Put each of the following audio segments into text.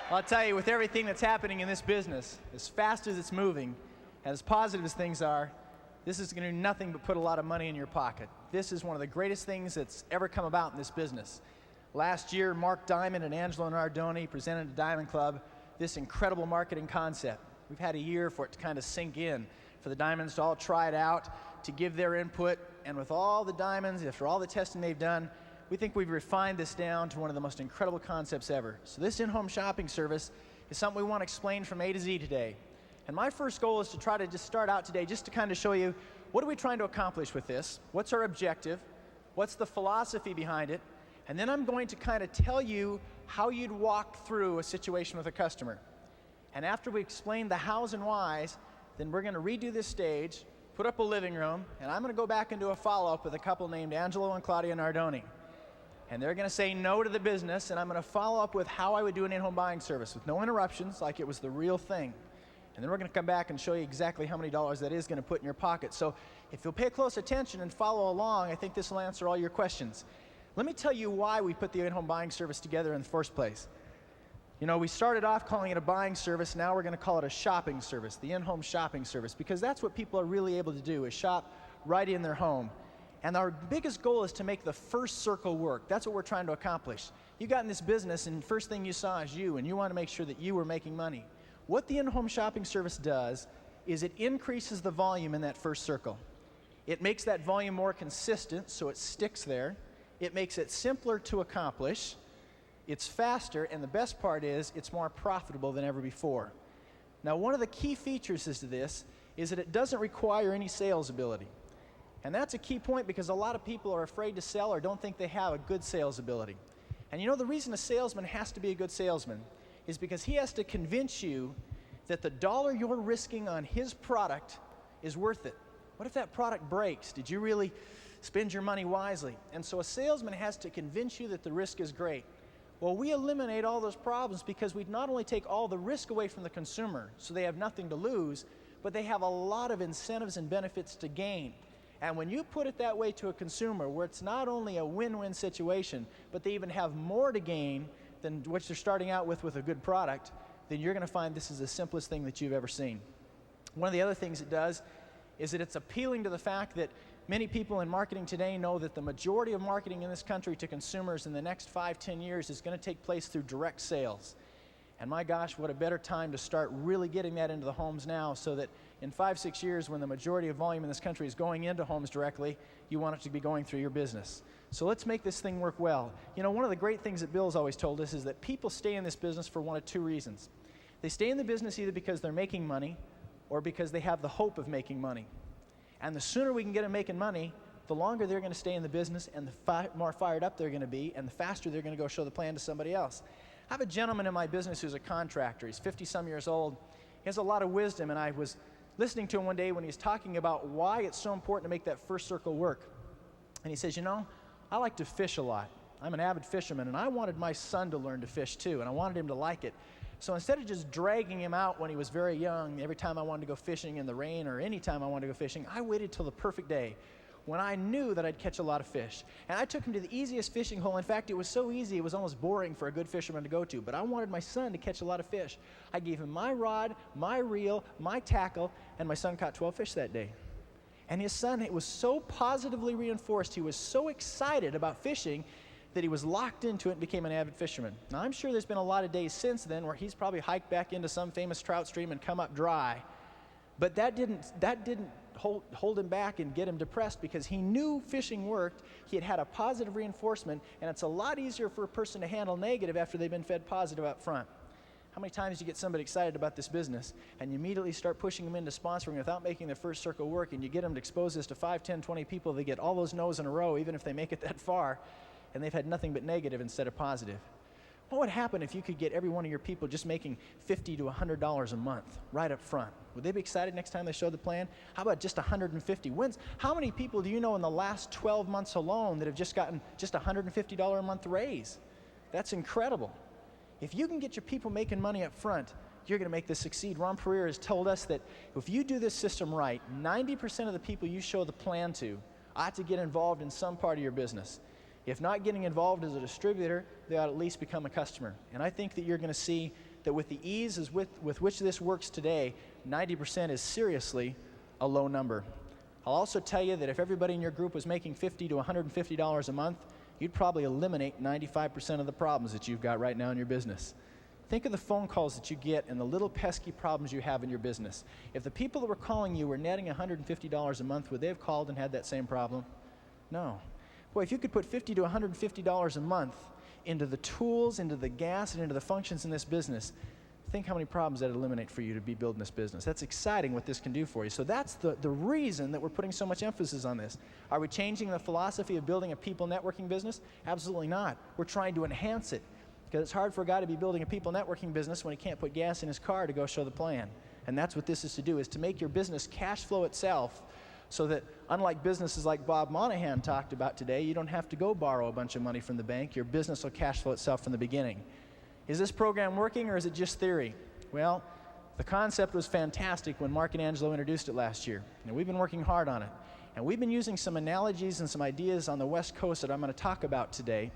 I'll tell you, with everything that's happening in this business, as fast as it's moving, as positive as things are, this is going to do nothing but put a lot of money in your pocket. This is one of the greatest things that's ever come about in this business. Last year, Mark Diamond and Angelo Nardoni presented at Diamond Club this incredible marketing concept. We've had a year for it to kind of sink in, for the Diamonds to all try it out, to give their input, and with all the Diamonds, after all the testing they've done, we think we've refined this down to one of the most incredible concepts ever. So this in-home shopping service is something we want to explain from A to Z today. And my first goal is to try to just start out today just to kind of show you what are we trying to accomplish with this, what's our objective, what's the philosophy behind it, and then I'm going to kind of tell you how you'd walk through a situation with a customer. And after we explain the hows and whys, then we're going to redo this stage, put up a living room, and I'm going to go back and do a follow-up with a couple named Angelo and Claudia Nardoni. And they're going to say no to the business, and I'm going to follow up with how I would do an in-home buying service with no interruptions, like it was the real thing. And then we're going to come back and show you exactly how many dollars that is going to put in your pocket. So if you'll pay close attention and follow along, I think this will answer all your questions. Let me tell you why we put the in-home buying service together in the first place. You know, we started off calling it a buying service. Now we're going to call it a shopping service, the in-home shopping service, because that's what people are really able to do, is shop right in their home. And our biggest goal is to make the first circle work. That's what we're trying to accomplish. You got in this business, and the first thing you saw is you, and you want to make sure that you were making money. What the in-home shopping service does is it increases the volume in that first circle. It makes that volume more consistent, so it sticks there. It makes it simpler to accomplish. It's faster, and the best part is it's more profitable than ever before. Now, one of the key features to this is that it doesn't require any sales ability. And that's a key point because a lot of people are afraid to sell or don't think they have a good sales ability. And you know, the reason a salesman has to be a good salesman is because he has to convince you that the dollar you're risking on his product is worth it. What if that product breaks? Did you really spend your money wisely? And so a salesman has to convince you that the risk is great. Well, we eliminate all those problems because we not only take all the risk away from the consumer, so they have nothing to lose, but they have a lot of incentives and benefits to gain. And when you put it that way to a consumer, where it's not only a win-win situation, but they even have more to gain than what they're starting out with a good product, then you're going to find this is the simplest thing that you've ever seen. One of the other things it does is that it's appealing to the fact that many people in marketing today know that the majority of marketing in this country to consumers in the next 5-10 years is going to take place through direct sales. And my gosh, what a better time to start really getting that into the homes now, so that in 5-6 years, when the majority of volume in this country is going into homes directly, you want it to be going through your business. So let's make this thing work well. You know, one of the great things that Bill's always told us is that people stay in this business for one of two reasons. They stay in the business either because they're making money or because they have the hope of making money. And the sooner we can get them making money, the longer they're going to stay in the business, and the more fired up they're going to be, and the faster they're going to go show the plan to somebody else. I have a gentleman in my business who's a contractor. He's 50-some years old. He has a lot of wisdom, and I was listening to him one day when he was talking about why it's so important to make that first circle work. And he says, you know, I like to fish a lot. I'm an avid fisherman, and I wanted my son to learn to fish too, and I wanted him to like it. So instead of just dragging him out when he was very young, every time I wanted to go fishing in the rain or any time I wanted to go fishing, I waited till the perfect day when I knew that I'd catch a lot of fish. And I took him to the easiest fishing hole. In fact, it was so easy, it was almost boring for a good fisherman to go to. But I wanted my son to catch a lot of fish. I gave him my rod, my reel, my tackle, and my son caught 12 fish that day. And his son, it was so positively reinforced, he was so excited about fishing that he was locked into it and became an avid fisherman. Now, I'm sure there's been a lot of days since then where he's probably hiked back into some famous trout stream and come up dry. But that didn't hold him back and get him depressed, because he knew fishing worked. He had had a positive reinforcement, and it's a lot easier for a person to handle negative after they've been fed positive up front. How many times do you get somebody excited about this business and you immediately start pushing them into sponsoring without making their first circle work, and you get them to expose this to 5, 10, 20 people, they get all those no's in a row, even if they make it that far, and they've had nothing but negative instead of positive. What would happen if you could get every one of your people just making $50 to $100 a month right up front? Would they be excited next time they showed the plan? How about just 150? How many people do you know in the last 12 months alone that have just gotten just a $150 a month raise? That's incredible. If you can get your people making money up front, you're going to make this succeed. Ron Pereira has told us that if you do this system right, 90% of the people you show the plan to ought to get involved in some part of your business. If not getting involved as a distributor, they ought to at least become a customer. And I think that you're going to see that with the ease with which this works today, 90% is seriously a low number. I'll also tell you that if everybody in your group was making $50 to $150 a month, you'd probably eliminate 95% of the problems that you've got right now in your business. Think of the phone calls that you get and the little pesky problems you have in your business. If the people that were calling you were netting $150 a month, would they have called and had that same problem? No. Boy, if you could put $50 to $150 a month into the tools, into the gas, and into the functions in this business, think how many problems that would eliminate for you to be building this business. That's exciting what this can do for you. So that's the reason that we're putting so much emphasis on this. Are we changing the philosophy of building a people networking business? Absolutely not. We're trying to enhance it. Because it's hard for a guy to be building a people networking business when he can't put gas in his car to go show the plan. And that's what this is to do, is to make your business cash flow itself, so that unlike businesses like Bob Monahan talked about today, you don't have to go borrow a bunch of money from the bank. Your business will cash flow itself from the beginning. Is this program working, or is it just theory? Well, the concept was fantastic when Mark and Angelo introduced it last year. And we've been working hard on it. And we've been using some analogies and some ideas on the West Coast that I'm going to talk about today.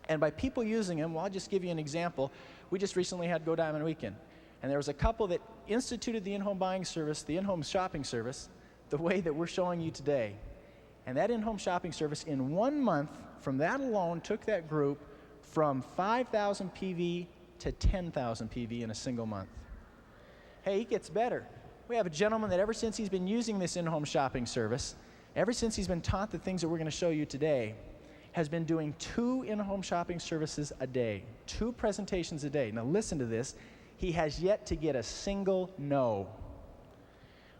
And by people using them, well, I'll just give you an example. We just recently had Go Diamond Weekend. And there was a couple that instituted the in-home buying service, the in-home shopping service, the way that we're showing you today. And that in-home shopping service, in 1 month, from that alone, took that group from 5,000 PV to 10,000 PV in a single month. Hey, it gets better. We have a gentleman that ever since he's been using this in-home shopping service, ever since he's been taught the things that we're going to show you today, has been doing 2 in-home shopping services a day, 2 presentations a day. Now listen to this. He has yet to get a single no.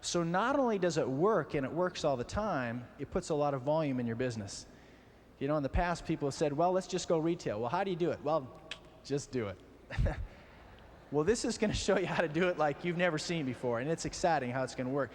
So not only does it work, and it works all the time, it puts a lot of volume in your business. You know, in the past, people have said, well, let's just go retail. Well, how do you do it? Well, just do it. Well, this is going to show you how to do it like you've never seen before, and it's exciting how it's going to work.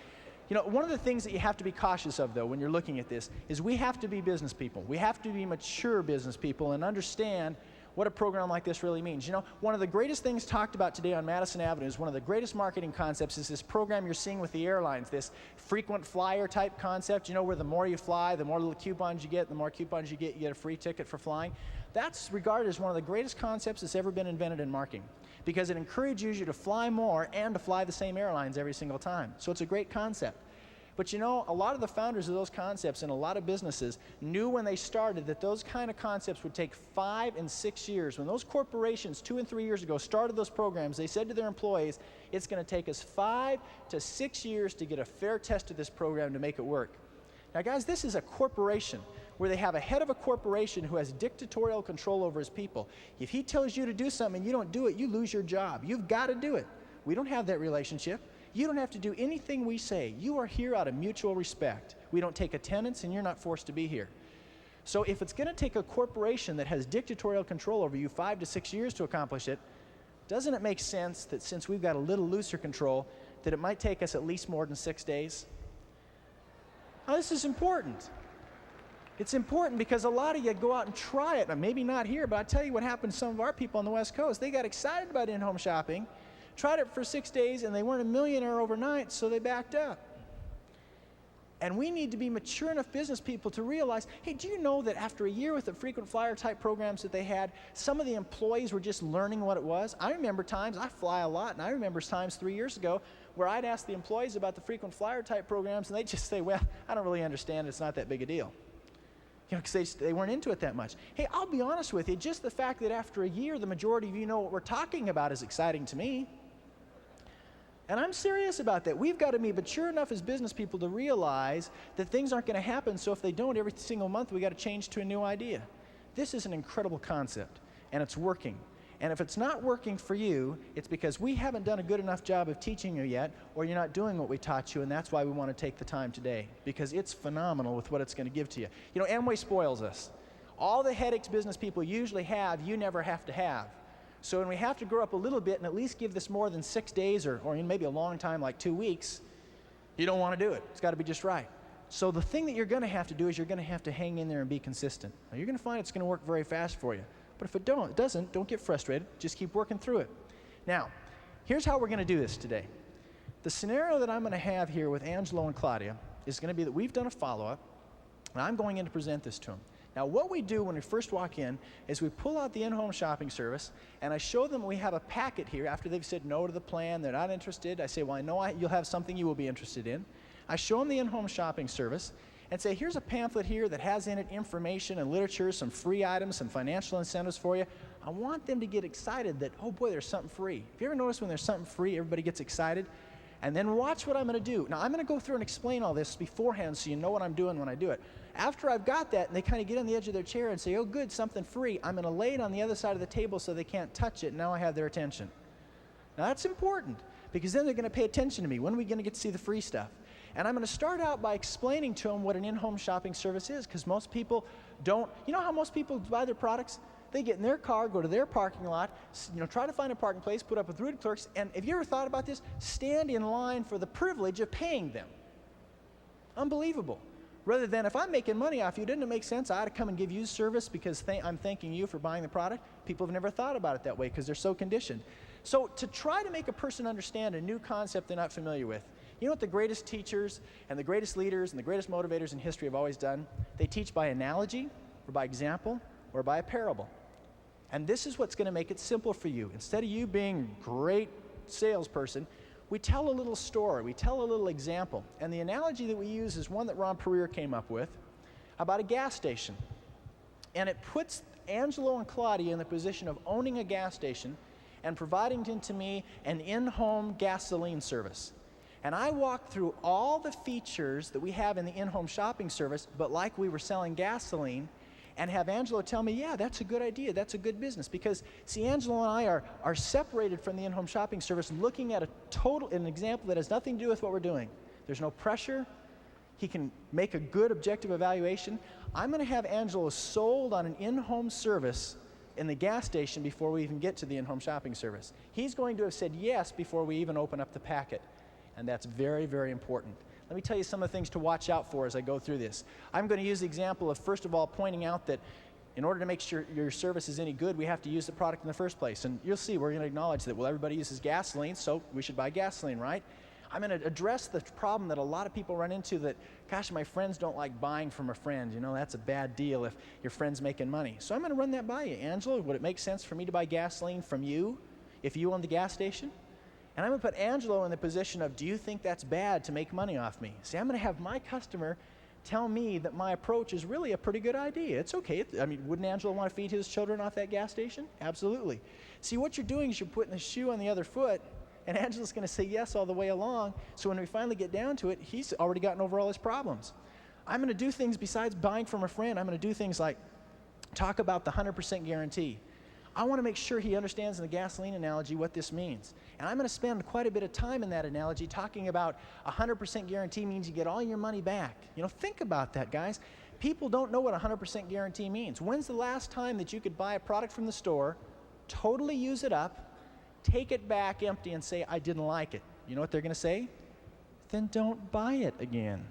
You know, one of the things that you have to be cautious of, though, when you're looking at this, is we have to be business people. We have to be mature business people and understand what a program like this really means. You know, one of the greatest things talked about today on Madison Avenue is one of the greatest marketing concepts is this program you're seeing with the airlines, this frequent flyer type concept, you know, where the more you fly, the more little coupons you get, the more coupons you get a free ticket for flying. That's regarded as one of the greatest concepts that's ever been invented in marketing, because it encourages you to fly more and to fly the same airlines every single time. So it's a great concept. But you know, a lot of the founders of those concepts in a lot of businesses knew when they started that those kind of concepts would take 5 and 6 years. When those corporations 2 and 3 years ago started those programs, they said to their employees, it's going to take us 5 to 6 years to get a fair test of this program to make it work. Now guys, this is a corporation where they have a head of a corporation who has dictatorial control over his people. If he tells you to do something and you don't do it, you lose your job. You've got to do it. We don't have that relationship. You don't have to do anything we say. You are here out of mutual respect. We don't take attendance, and you're not forced to be here. So if it's going to take a corporation that has dictatorial control over you 5 to 6 years to accomplish it, doesn't it make sense that since we've got a little looser control, that it might take us at least more than 6 days? Now, this is important. It's important because a lot of you go out and try it. Now, maybe not here, but I'll tell you what happened to some of our people on the West Coast. They got excited about in-home shopping, tried it for 6 days, and they weren't a millionaire overnight, so they backed up. And we need to be mature enough business people to realize, hey, do you know that after a year with the frequent flyer type programs that they had, some of the employees were just learning what it was? I remember times, I fly a lot, and I remember times 3 years ago where I'd ask the employees about the frequent flyer type programs, and they'd just say, well, I don't really understand, it's not that big a deal. You know, because they weren't into it that much. Hey, I'll be honest with you, just the fact that after a year, the majority of you know what we're talking about is exciting to me. And I'm serious about that. We've got to be mature enough as business people to realize that things aren't going to happen, so if they don't every single month, we got to change to a new idea. This is an incredible concept, and it's working. And if it's not working for you, it's because we haven't done a good enough job of teaching you yet, or you're not doing what we taught you, and that's why we want to take the time today, because it's phenomenal with what it's going to give to you. You know, AmWay spoils us. All the headaches business people usually have, you never have to have. So when we have to grow up a little bit and at least give this more than 6 days or maybe a long time like 2 weeks, you don't want to do it. It's got to be just right. So the thing that you're going to have to do is you're going to have to hang in there and be consistent. Now, you're going to find it's going to work very fast for you. But if it doesn't, don't get frustrated. Just keep working through it. Now, here's how we're going to do this today. The scenario that I'm going to have here with Angelo and Claudia is going to be that we've done a follow-up, and I'm going in to present this to them. Now, what we do when we first walk in is we pull out the in-home shopping service, and I show them we have a packet here after they've said no to the plan, they're not interested. I say, well, I know you'll have something you will be interested in. I show them the in-home shopping service and say, here's a pamphlet here that has in it information and literature, some free items, some financial incentives for you. I want them to get excited that, oh boy, there's something free. Have you ever noticed when there's something free, everybody gets excited? And then watch what I'm going to do. Now, I'm going to go through and explain all this beforehand so you know what I'm doing when I do it. After I've got that, and they kind of get on the edge of their chair and say, oh, good, something free, I'm going to lay it on the other side of the table so they can't touch it, and now I have their attention. Now, that's important, because then they're going to pay attention to me. When are we going to get to see the free stuff? And I'm going to start out by explaining to them what an in-home shopping service is, because most people don't. You know how most people buy their products? They get in their car, go to their parking lot, try to find a parking place, put up with rude clerks, and have you ever thought about this? Stand in line for the privilege of paying them. Unbelievable. Rather than, if I'm making money off you, didn't it make sense I ought to come and give you service because I'm thanking you for buying the product? People have never thought about it that way because they're so conditioned. So to try to make a person understand a new concept they're not familiar with, you know what the greatest teachers and the greatest leaders and the greatest motivators in history have always done? They teach by analogy or by example or by a parable. And this is what's going to make it simple for you. Instead of you being a great salesperson, we tell a little story, we tell a little example. And the analogy that we use is one that Ron Pereira came up with about a gas station. And it puts Angelo and Claudia in the position of owning a gas station and providing to me an in-home gasoline service. And I walk through all the features that we have in the in-home shopping service, but like we were selling gasoline, and have Angelo tell me, yeah, that's a good idea, that's a good business. Because, see, Angelo and I are separated from the in-home shopping service, looking at an example that has nothing to do with what we're doing. There's no pressure. He can make a good objective evaluation. I'm going to have Angelo sold on an in-home service in the gas station before we even get to the in-home shopping service. He's going to have said yes before we even open up the packet. And that's very, very important. Let me tell you some of the things to watch out for as I go through this. I'm going to use the example of, first of all, pointing out that in order to make sure your service is any good, we have to use the product in the first place. And you'll see, we're going to acknowledge that, well, everybody uses gasoline, so we should buy gasoline, right? I'm going to address the problem that a lot of people run into that, gosh, my friends don't like buying from a friend. You know, that's a bad deal if your friend's making money. So I'm going to run that by you. Angela, would it make sense for me to buy gasoline from you if you own the gas station? And I'm going to put Angelo in the position of, do you think that's bad to make money off me? See, I'm going to have my customer tell me that my approach is really a pretty good idea. It's okay. I mean, wouldn't Angelo want to feed his children off that gas station? Absolutely. See, what you're doing is you're putting the shoe on the other foot, and Angelo's going to say yes all the way along, so when we finally get down to it, he's already gotten over all his problems. I'm going to do things besides buying from a friend. I'm going to do things like talk about the 100% guarantee. I want to make sure he understands in the gasoline analogy what this means. And I'm going to spend quite a bit of time in that analogy talking about 100% guarantee means you get all your money back. You know, think about that, guys. People don't know what 100% guarantee means. When's the last time that you could buy a product from the store, totally use it up, take it back empty and say, I didn't like it? You know what they're going to say? Then don't buy it again.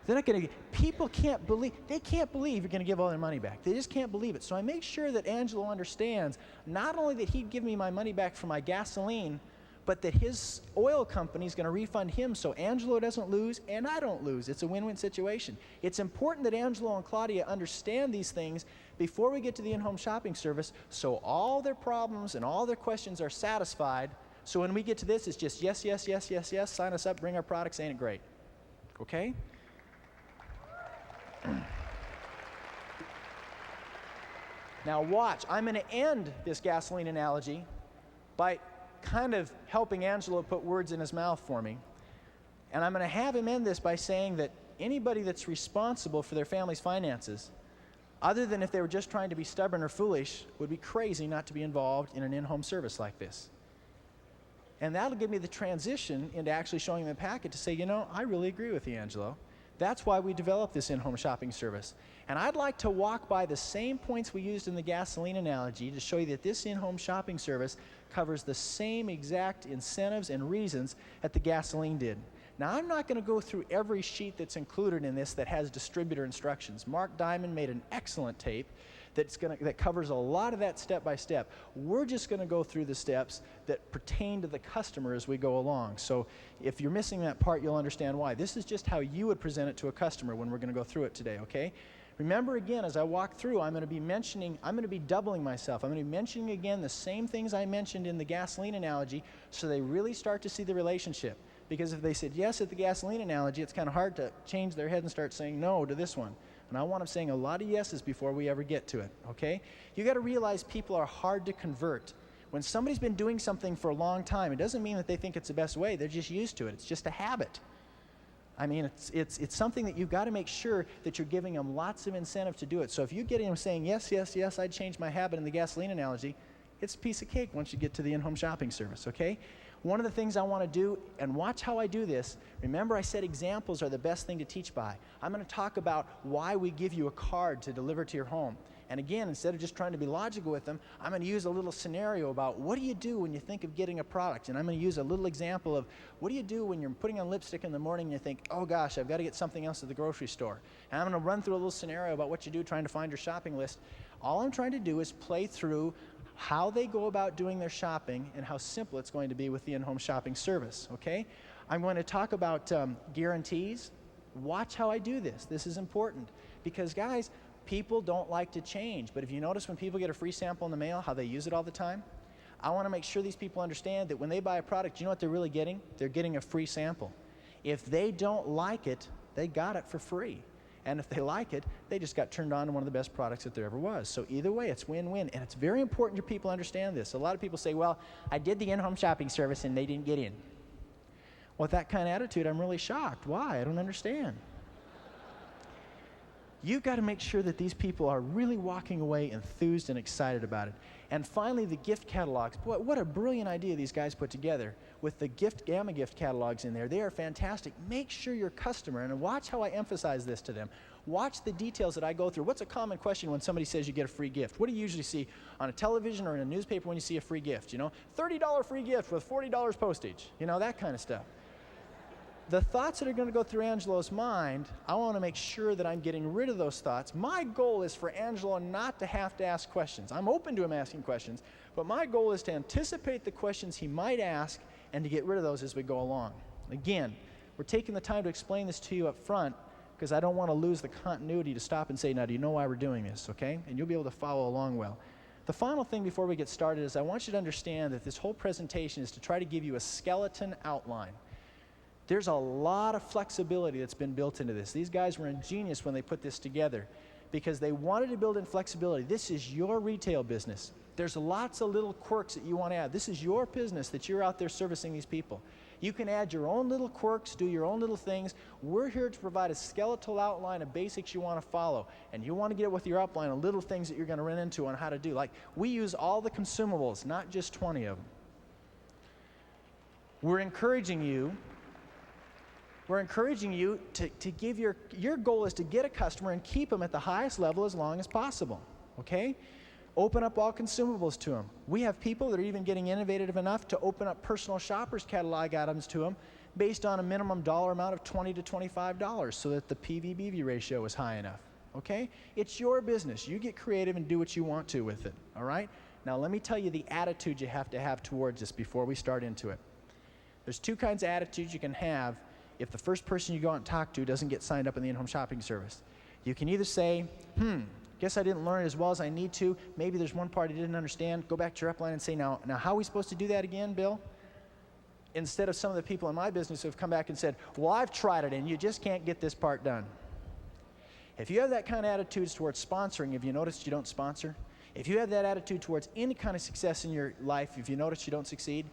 They're not going to. People can't believe. They can't believe you're going to give all their money back. They just can't believe it. So I make sure that Angelo understands not only that he'd give me my money back for my gasoline, but that his oil company is going to refund him, so Angelo doesn't lose and I don't lose. It's a win-win situation. It's important that Angelo and Claudia understand these things before we get to the in-home shopping service, so all their problems and all their questions are satisfied. So when we get to this, it's just yes, yes, yes, yes, yes. Sign us up. Bring our products. Ain't it great? Okay. Now watch, I'm going to end this gasoline analogy by kind of helping Angelo put words in his mouth for me. And I'm going to have him end this by saying that anybody that's responsible for their family's finances, other than if they were just trying to be stubborn or foolish, would be crazy not to be involved in an in-home service like this. And that'll give me the transition into actually showing them the packet to say, you know, I really agree with you, Angelo. That's why we developed this in-home shopping service. And I'd like to walk by the same points we used in the gasoline analogy to show you that this in-home shopping service covers the same exact incentives and reasons that the gasoline did. Now, I'm not going to go through every sheet that's included in this that has distributor instructions. Mark Diamond made an excellent tape that covers a lot of that step by step. We're just going to go through the steps that pertain to the customer as we go along. So if you're missing that part, you'll understand why. This is just how you would present it to a customer when we're going to go through it today, okay? Remember again, as I walk through, I'm going to be doubling myself. I'm going to be mentioning again the same things I mentioned in the gasoline analogy so they really start to see the relationship. Because if they said yes at the gasoline analogy, it's kind of hard to change their head and start saying no to this one. And I want them saying a lot of yeses before we ever get to it, okay? You got to realize people are hard to convert. When somebody's been doing something for a long time, it doesn't mean that they think it's the best way. They're just used to it. It's just a habit. I mean, it's something that you've got to make sure that you're giving them lots of incentive to do it. So if you get them saying, yes, yes, yes, I'd change my habit in the gasoline analogy, it's a piece of cake once you get to the in-home shopping service, okay? One of the things I want to do, and watch how I do this, remember I said examples are the best thing to teach by. I'm going to talk about why we give you a card to deliver to your home. And again, instead of just trying to be logical with them, I'm going to use a little scenario about what do you do when you think of getting a product? And I'm going to use a little example of what do you do when you're putting on lipstick in the morning and you think, oh gosh, I've got to get something else at the grocery store. And I'm going to run through a little scenario about what you do trying to find your shopping list. All I'm trying to do is play through how they go about doing their shopping and how simple it's going to be with the in-home shopping service, okay? I'm going to talk about guarantees. Watch how I do this. This is important because, guys, people don't like to change, but if you notice when people get a free sample in the mail, how they use it all the time, I want to make sure these people understand that when they buy a product, you know what they're really getting? They're getting a free sample. If they don't like it, they got it for free. And if they like it, they just got turned on to one of the best products that there ever was. So either way, it's win-win, and it's very important your people understand this. A lot of people say, well, I did the in-home shopping service and they didn't get in. Well, with that kind of attitude, I'm really shocked. Why? I don't understand. You've got to make sure that these people are really walking away enthused and excited about it. And finally, the gift catalogs. Boy, what a brilliant idea these guys put together with the Gamma gift catalogs in there. They are fantastic. Make sure your customer, and watch how I emphasize this to them. Watch the details that I go through. What's a common question when somebody says you get a free gift? What do you usually see on a television or in a newspaper when you see a free gift? You know, $30 free gift with $40 postage. You know, that kind of stuff. The thoughts that are going to go through Angelo's mind, I want to make sure that I'm getting rid of those thoughts. My goal is for Angelo not to have to ask questions. I'm open to him asking questions, but my goal is to anticipate the questions he might ask and to get rid of those as we go along. Again, we're taking the time to explain this to you up front because I don't want to lose the continuity to stop and say, now, do you know why we're doing this, okay? And you'll be able to follow along well. The final thing before we get started is I want you to understand that this whole presentation is to try to give you a skeleton outline. There's a lot of flexibility that's been built into this. These guys were ingenious when they put this together because they wanted to build in flexibility. This is your retail business. There's lots of little quirks that you want to add. This is your business that you're out there servicing these people. You can add your own little quirks, do your own little things. We're here to provide a skeletal outline of basics you want to follow. And you want to get with your upline of little things that you're going to run into on how to do. Like, we use all the consumables, not just 20 of them. We're encouraging you to give your goal is to get a customer and keep them at the highest level as long as possible, okay? Open up all consumables to them. We have people that are even getting innovative enough to open up personal shoppers catalog items to them based on a minimum dollar amount of $20 to $25 so that the PV-BV ratio is high enough, okay? It's your business. You get creative and do what you want to with it, all right? Now let me tell you the attitude you have to have towards this before we start into it. There's two kinds of attitudes you can have if the first person you go out and talk to doesn't get signed up in the in-home shopping service. You can either say, guess I didn't learn it as well as I need to. Maybe there's one part I didn't understand. Go back to your upline and say, now how are we supposed to do that again, Bill? Instead of some of the people in my business who have come back and said, well, I've tried it and you just can't get this part done. If you have that kind of attitude towards sponsoring, have you noticed you don't sponsor? If you have that attitude towards any kind of success in your life, if you notice you don't succeed,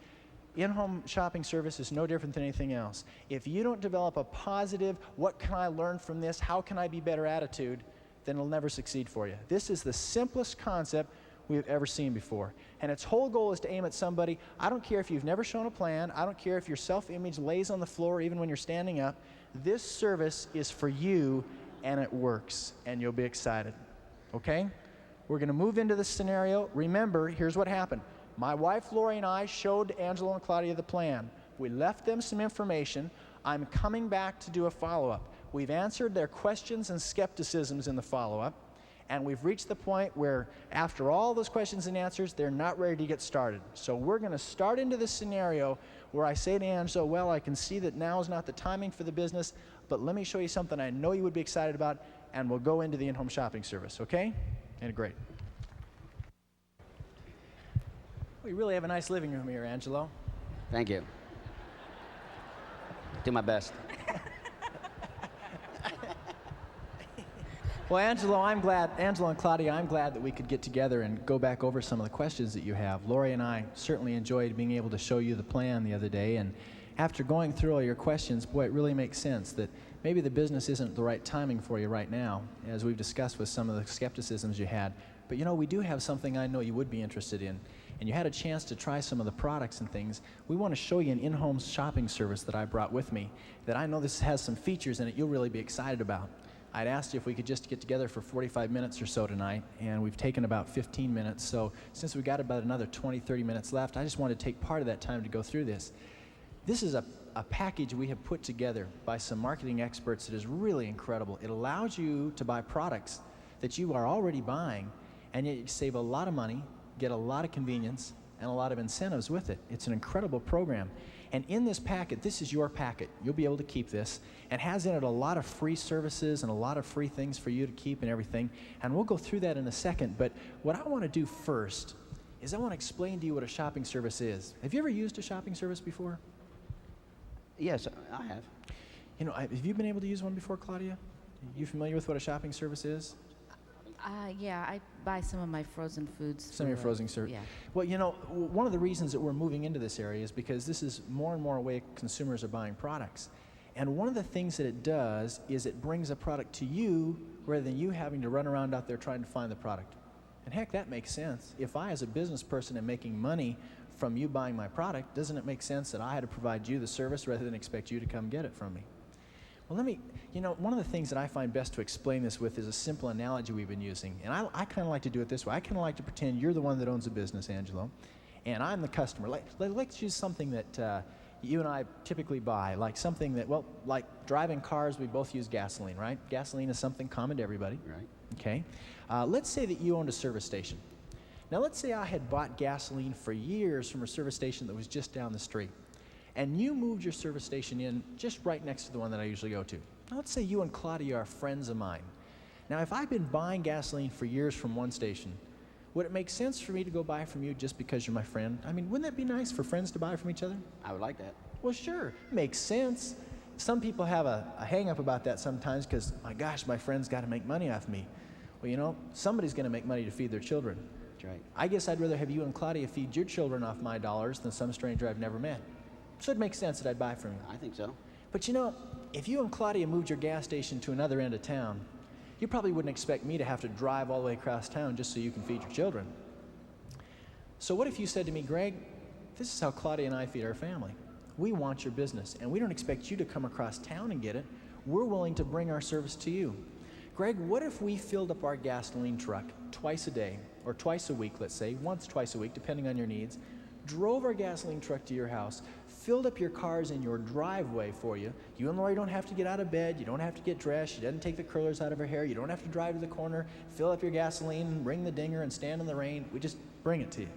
in-home shopping service is no different than anything else. If you don't develop a positive, what can I learn from this, how can I be better attitude, then it'll never succeed for you. This is the simplest concept we've ever seen before. And its whole goal is to aim at somebody. I don't care if you've never shown a plan. I don't care if your self-image lays on the floor even when you're standing up. This service is for you, and it works, and you'll be excited. Okay? We're going to move into this scenario. Remember, here's what happened. My wife, Lori, and I showed Angelo and Claudia the plan. We left them some information. I'm coming back to do a follow-up. We've answered their questions and skepticisms in the follow-up, and we've reached the point where after all those questions and answers, they're not ready to get started. So we're going to start into this scenario where I say to Angelo, well, I can see that now is not the timing for the business, but let me show you something I know you would be excited about. and we'll go into the in-home shopping service, okay? And great. We really have a nice living room here, Angelo. Thank you. Do my best. Well, Angelo and Claudia, I'm glad that we could get together and go back over some of the questions that you have. Lori and I certainly enjoyed being able to show you the plan the other day, and after going through all your questions, boy, it really makes sense that maybe the business isn't the right timing for you right now, as we've discussed with some of the skepticisms you had. But you know, we do have something I know you would be interested in, and you had a chance to try some of the products and things. We want to show you an in-home shopping service that I brought with me that I know this has some features in it you'll really be excited about. I'd asked you if we could just get together for 45 minutes or so tonight, and we've taken about 15 minutes. So since we've got about another 20, 30 minutes left, I just wanted to take part of that time to go through this. This is a package we have put together by some marketing experts that is really incredible. It allows you to buy products that you are already buying, and yet you save a lot of money, get a lot of convenience, and a lot of incentives with it. It's an incredible program. And in this packet, this is your packet. You'll be able to keep this. It has in it a lot of free services and a lot of free things for you to keep and everything. And we'll go through that in a second. But what I want to do first is I want to explain to you what a shopping service is. Have you ever used a shopping service before? Yes, I have. You know, have you been able to use one before, Claudia? Are you familiar with what a shopping service is? Yeah, I buy some of my frozen foods. Some of your frozen service. Yeah. Well, you know, one of the reasons that we're moving into this area is because this is more and more a way consumers are buying products. And one of the things that it does is it brings a product to you rather than you having to run around out there trying to find the product. And heck, that makes sense. If I, as a business person, am making money from you buying my product, doesn't it make sense that I had to provide you the service rather than expect you to come get it from me? Well, one of the things that I find best to explain this with is a simple analogy we've been using. And I kind of like to do it this way. I kind of like to pretend you're the one that owns a business, Angelo, and I'm the customer. Let's use something that you and I typically buy, like something that, well, like driving cars, we both use gasoline, right? Gasoline is something common to everybody. Right. Okay. Let's say that you owned a service station. Now, let's say I had bought gasoline for years from a service station that was just down the street, and you moved your service station in just right next to the one that I usually go to. Now, let's say you and Claudia are friends of mine. Now, if I've been buying gasoline for years from one station, would it make sense for me to go buy from you just because you're my friend? I mean, wouldn't that be nice for friends to buy from each other? I would like that. Well, sure, makes sense. Some people have a hang-up about that sometimes because, my gosh, my friend's got to make money off me. Well, you know, somebody's going to make money to feed their children. That's right. I guess I'd rather have you and Claudia feed your children off my dollars than some stranger I've never met. So it makes sense that I'd buy from you. I think so. But you know, if you and Claudia moved your gas station to another end of town, you probably wouldn't expect me to have to drive all the way across town just so you can feed your children. So what if you said to me, Greg, this is how Claudia and I feed our family. We want your business, and we don't expect you to come across town and get it. We're willing to bring our service to you. Greg, what if we filled up our gasoline truck twice a day, or twice a week, let's say, once, twice a week, depending on your needs, drove our gasoline truck to your house, filled up your cars in your driveway for you. You and Lori don't have to get out of bed. You don't have to get dressed. She doesn't take the curlers out of her hair. You don't have to drive to the corner, fill up your gasoline, ring the dinger, and stand in the rain. We just bring it to you.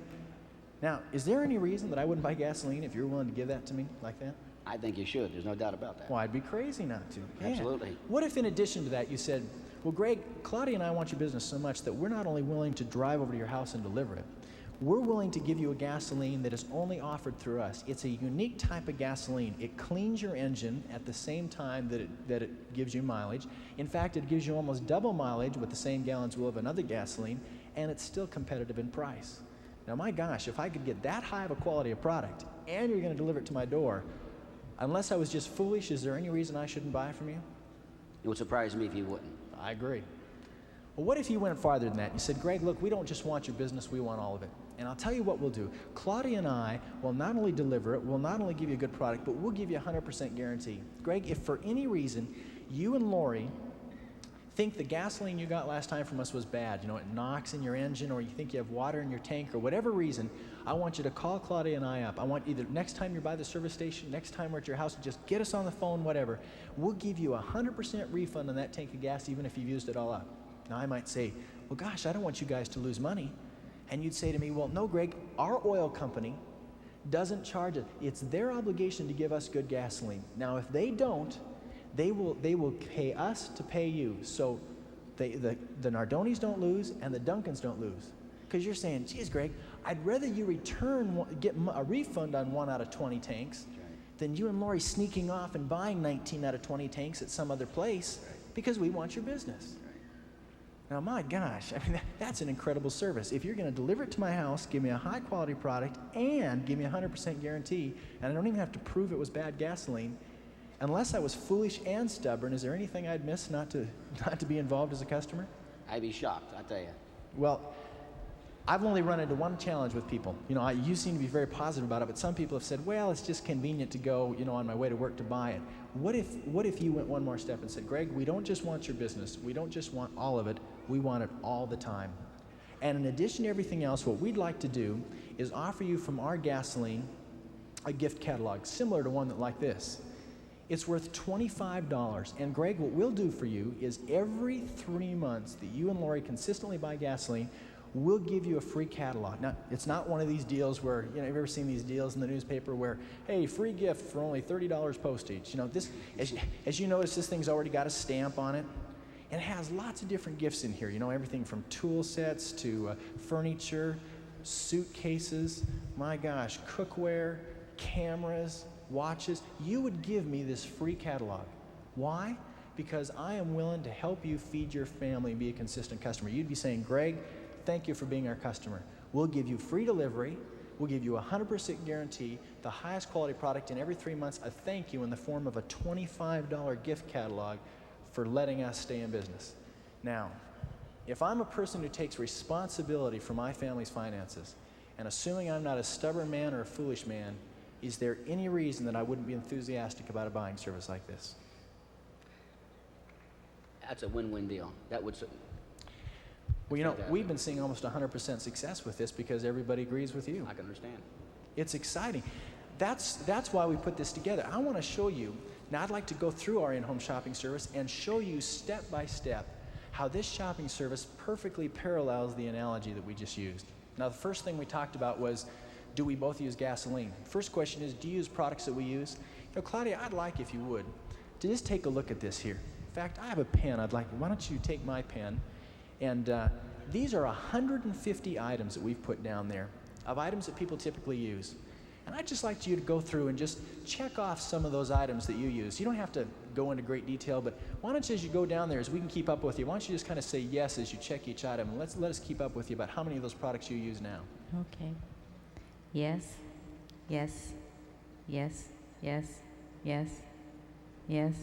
Now, is there any reason that I wouldn't buy gasoline if you're willing to give that to me like that? I think you should. There's no doubt about that. Well, I'd be crazy not to. Yeah. Absolutely. What if in addition to that you said, well, Greg, Claudia and I want your business so much that we're not only willing to drive over to your house and deliver it, we're willing to give you a gasoline that is only offered through us. It's a unique type of gasoline. It cleans your engine at the same time that it gives you mileage. In fact, it gives you almost double mileage with the same gallons will of another gasoline, and it's still competitive in price. Now, my gosh, if I could get that high of a quality of product, and you're going to deliver it to my door, unless I was just foolish, is there any reason I shouldn't buy from you? It would surprise me if you wouldn't. I agree. Well, what if you went farther than that? You said, Greg, look, we don't just want your business, we want all of it. And I'll tell you what we'll do. Claudia and I will not only deliver it, we'll not only give you a good product, but we'll give you a 100% guarantee. Greg, if for any reason you and Lori think the gasoline you got last time from us was bad, you know, it knocks in your engine, or you think you have water in your tank, or whatever reason, I want you to call Claudia and I up. I want either next time you're by the service station, next time we're at your house, just get us on the phone, whatever. We'll give you a 100% refund on that tank of gas, even if you've used it all up. Now, I might say, well, gosh, I don't want you guys to lose money. And you'd say to me, well, no, Greg, our oil company doesn't charge it. It's their obligation to give us good gasoline. Now, if they don't, they will pay us to pay you. So The Nardonis don't lose, and the Duncans don't lose. Because you're saying, geez, Greg, I'd rather you get a refund on 1 out of 20 tanks than you and Lori sneaking off and buying 19 out of 20 tanks at some other place because we want your business. Now, my gosh, I mean, that's an incredible service. If you're going to deliver it to my house, give me a high-quality product, and give me a 100% guarantee, and I don't even have to prove it was bad gasoline, unless I was foolish and stubborn, is there anything I'd miss not to be involved as a customer? I'd be shocked, I tell you. Well, I've only run into one challenge with people. You know, you seem to be very positive about it, but some people have said, well, it's just convenient to go, you know, on my way to work to buy it. What if you went one more step and said, Greg, we don't just want your business. We don't just want all of it. We want it all the time. And in addition to everything else, what we'd like to do is offer you from our gasoline a gift catalog similar to one like this. It's worth $25. And Greg, what we'll do for you is every 3 months that you and Lori consistently buy gasoline, we'll give you a free catalog. Now, it's not one of these deals where, you know, you've ever seen these deals in the newspaper where, hey, free gift for only $30 postage. You know, this, as you notice, this thing's already got a stamp on it. And it has lots of different gifts in here. You know, everything from tool sets to furniture, suitcases, my gosh, cookware, cameras, watches. You would give me this free catalog. Why? Because I am willing to help you feed your family and be a consistent customer. You'd be saying, Greg, thank you for being our customer. We'll give you free delivery. We'll give you a 100% guarantee, the highest quality product, and every 3 months a thank you in the form of a $25 gift catalog for letting us stay in business. Now, if I'm a person who takes responsibility for my family's finances, and assuming I'm not a stubborn man or a foolish man, is there any reason that I wouldn't be enthusiastic about a buying service like this? That's a win-win deal. That would. Well, you know, we've been seeing almost 100% success with this because everybody agrees with you. I can understand. It's exciting. That's why we put this together. I want to show you. Now, I'd like to go through our in-home shopping service and show you step by step how this shopping service perfectly parallels the analogy that we just used. Now, the first thing we talked about was, do we both use gasoline? First question is, do you use products that we use? You know, Claudia, I'd like, if you would, to just take a look at this here. In fact, I have a pen. Why don't you take my pen? And these are 150 items that we've put down there of items that people typically use. And I'd just like you to go through and just check off some of those items that you use. You don't have to go into great detail, but why don't you, as you go down there, as we can keep up with you, why don't you just kind of say yes as you check each item, and let us keep up with you about how many of those products you use now. Okay. Yes. Yes. Yes. Yes. Yes. Yes.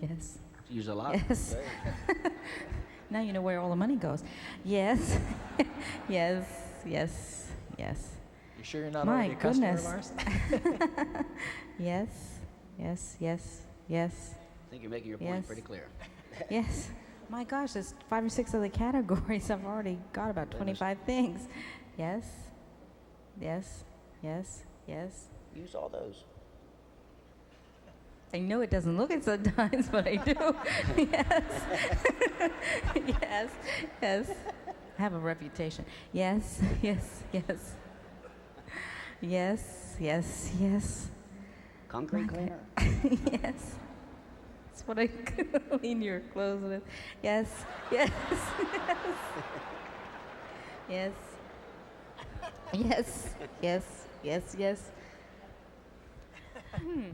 Yes. Use a lot. Yes. Now you know where all the money goes. Yes. Yes. Yes. Yes. You sure you're not My already a customer goodness. of ours? Yes. Yes. Yes. Yes. I think you're making your point Yes. pretty clear. Yes. My gosh, there's 5 or 6 other categories. I've already got about 25 things. Yes. Yes. Yes. Yes. Use all those. I know it doesn't look it sometimes, but I do. Yes. Yes. Yes. I have a reputation. Yes. Yes. Yes. Yes. Yes. Yes. Concrete cleaner. Yes. That's what I clean your clothes with. Yes. Yes. Yes. Yes. Yes. Yes. Yes.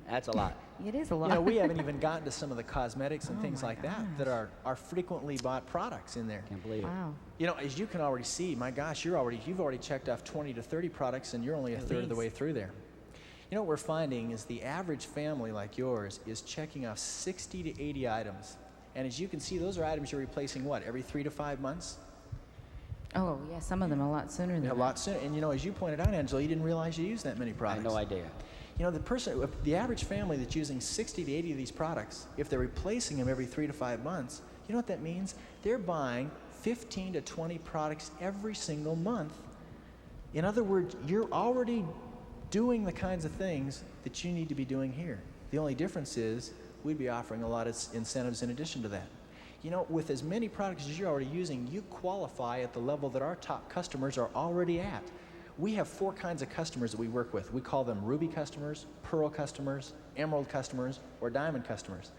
That's a lot. It is a lot. You know, we haven't even gotten to some of the cosmetics and things like that are frequently bought products in there. Can't believe it. Wow. You know, as you can already see, my gosh, you've already checked off 20 to 30 products, and you're only a third of the way through there. You know what we're finding is the average family like yours is checking off 60 to 80 items. And as you can see, those are items you're replacing, what, every 3 to 5 months? Oh, yeah, some of them a lot sooner than A lot sooner. And you know, as you pointed out, Angela, you didn't realize you used that many I products. had no idea. You know, the average family that's using 60 to 80 of these products, if they're replacing them every 3 to 5 months, you know what that means? They're buying 15 to 20 products every single month. In other words, you're already doing the kinds of things that you need to be doing here. The only difference is we'd be offering a lot of incentives in addition to that. You know, with as many products as you're already using, you qualify at the level that our top customers are already at. We have 4 kinds of customers that we work with. We call them Ruby customers, Pearl customers, Emerald customers, or Diamond customers.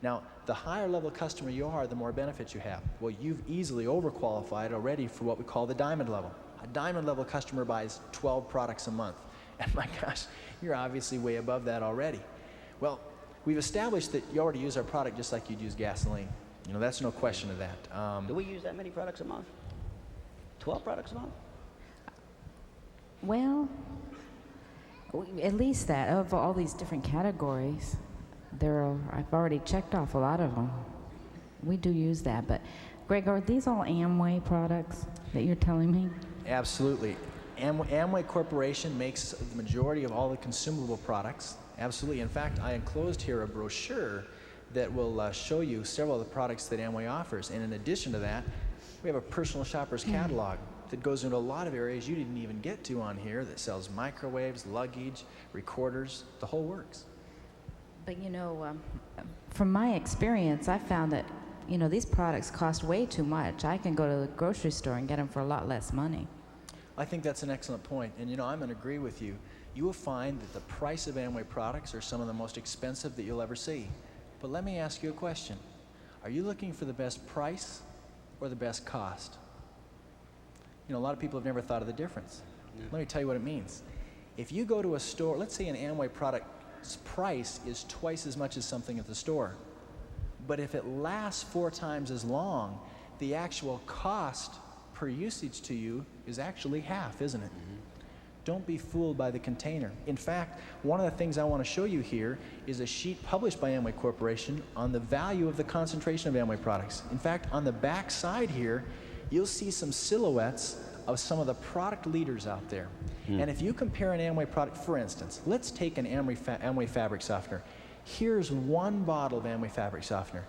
Now, the higher level customer you are, the more benefits you have. Well, you've easily overqualified already for what we call the diamond level. A diamond level customer buys 12 products a month. And my gosh, you're obviously way above that already. Well, we've established that you already use our product just like you'd use gasoline. You know, that's no question of that. Do we use that many products a month? 12 products a month? Well, at least that of all these different categories, I've already checked off a lot of them. We do use that, but Greg, are these all AmWay products that you're telling me? Absolutely. AmWay Corporation makes the majority of all the consumable products. Absolutely. In fact, I enclosed here a brochure that will show you several of the products that AmWay offers. And in addition to that, we have a personal shopper's catalog that goes into a lot of areas you didn't even get to on here, that sells microwaves, luggage, recorders, the whole works. But you know, from my experience, I found that, you know, these products cost way too much. I can go to the grocery store and get them for a lot less money. I think that's an excellent point. And you know, I'm going to agree with you. You will find that the price of AmWay products are some of the most expensive that you'll ever see. But let me ask you a question. Are you looking for the best price or the best cost? You know, a lot of people have never thought of the difference. Yeah. Let me tell you what it means. If you go to a store, let's say an AmWay product's price is twice as much as something at the store. But if it lasts 4 times as long, the actual cost per usage to you is actually half, isn't it? Mm-hmm. Don't be fooled by the container. In fact, one of the things I want to show you here is a sheet published by AmWay Corporation on the value of the concentration of AmWay products. In fact, on the back side here, you'll see some silhouettes of some of the product leaders out there. And if you compare an AmWay product, for instance, let's take an AmWay fabric softener. Here's one bottle of AmWay fabric softener.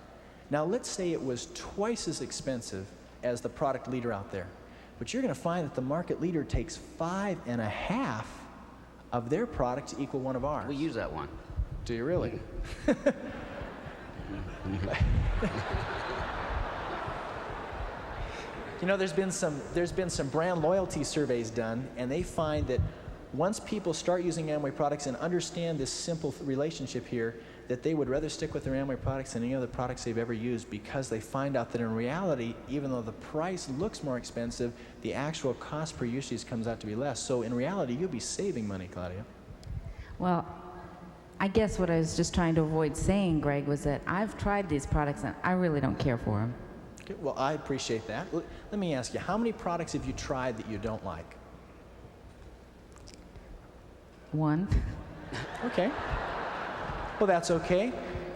Now let's say it was twice as expensive as the product leader out there. But you're going to find that the market leader takes 5.5 of their product to equal one of ours. We use that one. Do you really? You know, there's been some brand loyalty surveys done, and they find that once people start using AmWay products and understand this simple relationship here, that they would rather stick with their AmWay products than any other products they've ever used, because they find out that in reality, even though the price looks more expensive, the actual cost per usage comes out to be less. So in reality, you'll be saving money, Claudia. Well, I guess what I was just trying to avoid saying, Greg, was that I've tried these products and I really don't care for them. Okay, well, I appreciate that. Let me ask you, how many products have you tried that you don't like? 1. Okay. Well, that's okay.